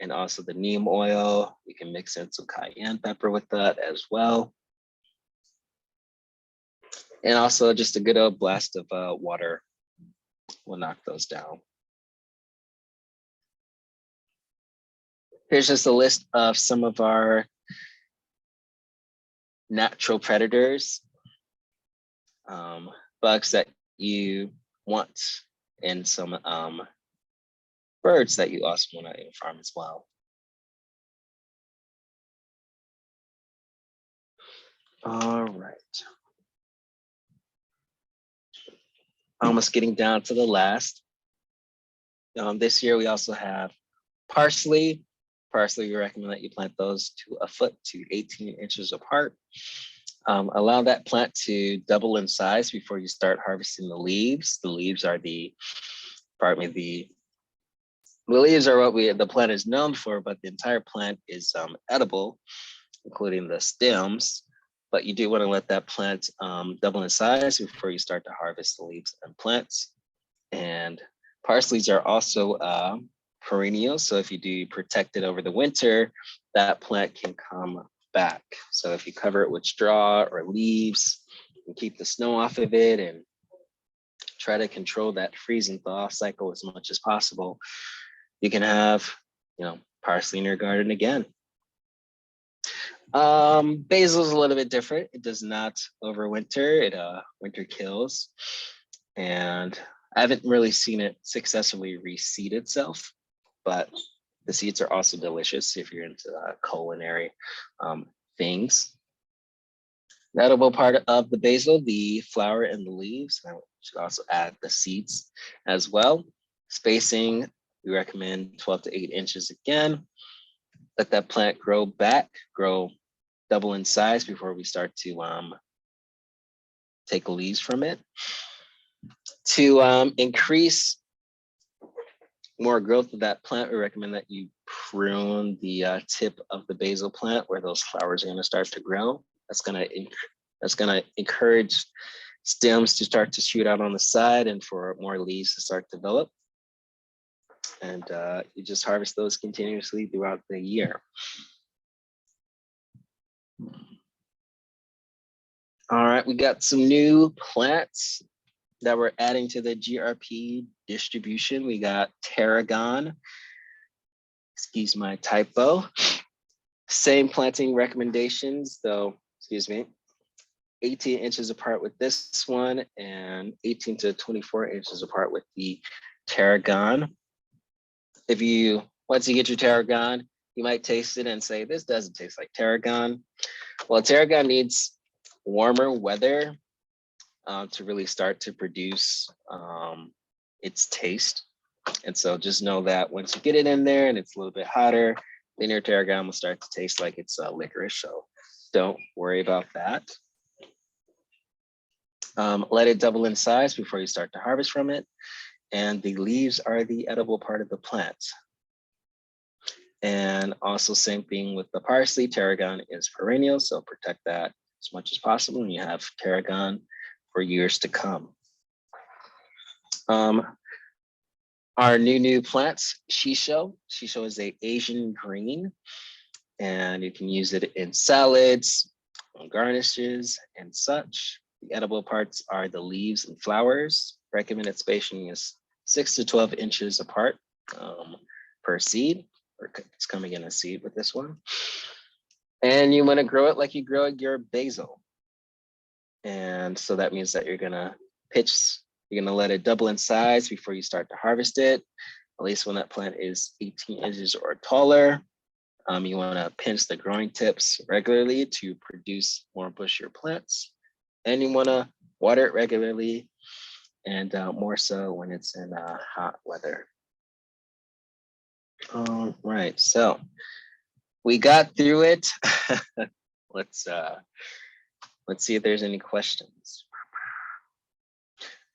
And also the neem oil. You can mix in some cayenne pepper with that as well. And also just a good old blast of water will knock those down. Here's just a list of some of our natural predators, bugs that you want, and some birds that you also want to farm as well. All right. Almost getting down to the last. This year we also have parsley. Parsley, we recommend that you plant those to a foot to 18 inches apart. Allow that plant to double in size before you start harvesting the leaves. The leaves are the leaves are what the plant is known for, but the entire plant is edible, including the stems. But you do want to let that plant double in size before you start to harvest the leaves and plants. And parsleys are also perennial. So if you do protect it over the winter, that plant can come back. So if you cover it with straw or leaves and keep the snow off of it and try to control that freeze and thaw cycle as much as possible, you can have, you know, parsley in your garden again. Basil is a little bit different. It does not overwinter. It winter kills. And I haven't really seen it successfully reseed itself, but the seeds are also delicious if you're into culinary things. The edible part of the basil, the flower and the leaves. I should also add the seeds as well. Spacing, we recommend 12 to 8 inches again. Let that plant grow back, grow double in size before we start to take leaves from it. To increase more growth of that plant, we recommend that you prune the tip of the basil plant where those flowers are going to start to grow. That's going to encourage stems to start to shoot out on the side and for more leaves to start to develop. And you just harvest those continuously throughout the year. All right, we got some new plants that we're adding to the GRP distribution. We got tarragon, excuse my typo. Same planting recommendations though, 18 inches apart with this one and 18 to 24 inches apart with the tarragon. Once you get your tarragon, You might taste it and say, this doesn't taste like tarragon. Well, tarragon needs warmer weather to really start to produce its taste. And so just know that once you get it in there and it's a little bit hotter, then your tarragon will start to taste like it's licorice. So don't worry about that. Let it double in size before you start to harvest from it. And the leaves are the edible part of the plant. And also same thing with the parsley. Tarragon is perennial, so protect that as much as possible, and you have tarragon for years to come. Our new plants, shisho. Shisho is a Asian green, and you can use it in salads, on garnishes, and such. The edible parts are the leaves and flowers. Recommended spacing is 6 to 12 inches apart per seed. It's coming in a seed with this one. And you want to grow it like you grow your basil. And so that means that you're gonna let it double in size before you start to harvest it, at least when that plant is 18 inches or taller. You want to pinch the growing tips regularly to produce more bushier plants. And you want to water it regularly, and more so when it's in hot weather. All right, so we got through it. Let's see if there's any questions.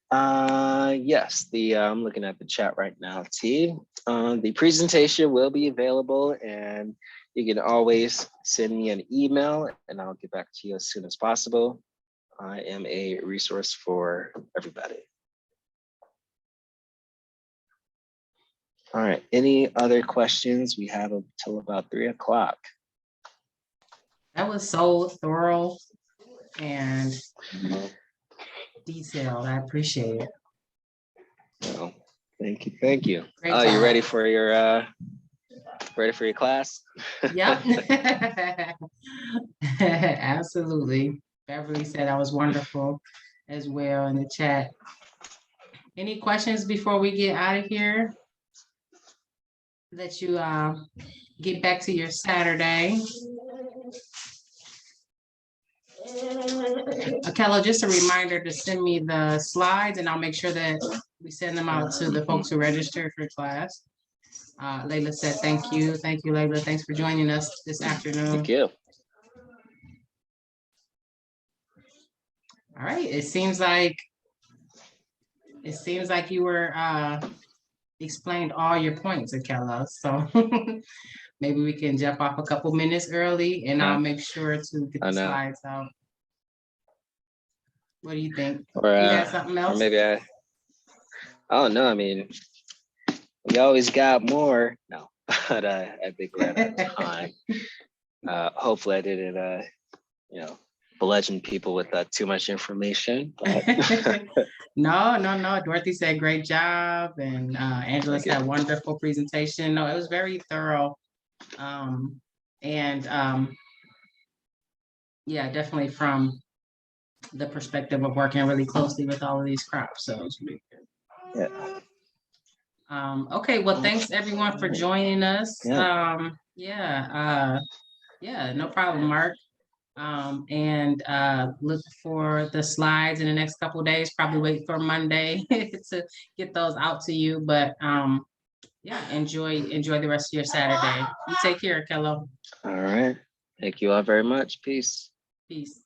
Yes, I'm looking at the chat right now, T. The presentation will be available, and you can always send me an email and I'll get back to you as soon as possible. I am a resource for everybody. All right, any other questions? We have until about 3 o'clock. That was so thorough and detailed. I appreciate it. Well, thank you. Great Oh, you job. ready for your class? Yep. Absolutely. Beverly said that was wonderful as well in the chat. Any questions before we get out of here? Let you get back to your Saturday. Akela, just a reminder to send me the slides and I'll make sure that we send them out to the folks who registered for class. Layla said, thank you. Thank you, Layla. Thanks for joining us this afternoon. Thank you. All right, it seems like you were explained all your points, Akela. So maybe we can jump off a couple minutes early and I'll make sure to get the slides out. What do you think? Or, you got something else? Or maybe I don't know. I mean, we always got more. No, but I think we're at a time. Hopefully I didn't, bludgeon people with too much information. But No. Dorothy said great job, and Angela said wonderful presentation. No, it was very thorough, yeah, definitely from the perspective of working really closely with all of these crops. So it's really good. Yeah. Okay, well, thanks everyone for joining us. Yeah, no problem, Mark. And look for the slides in the next couple of days. Probably wait for Monday to get those out to you. But yeah, enjoy the rest of your Saturday. You take care, Kello. All right. Thank you all very much. Peace. Peace.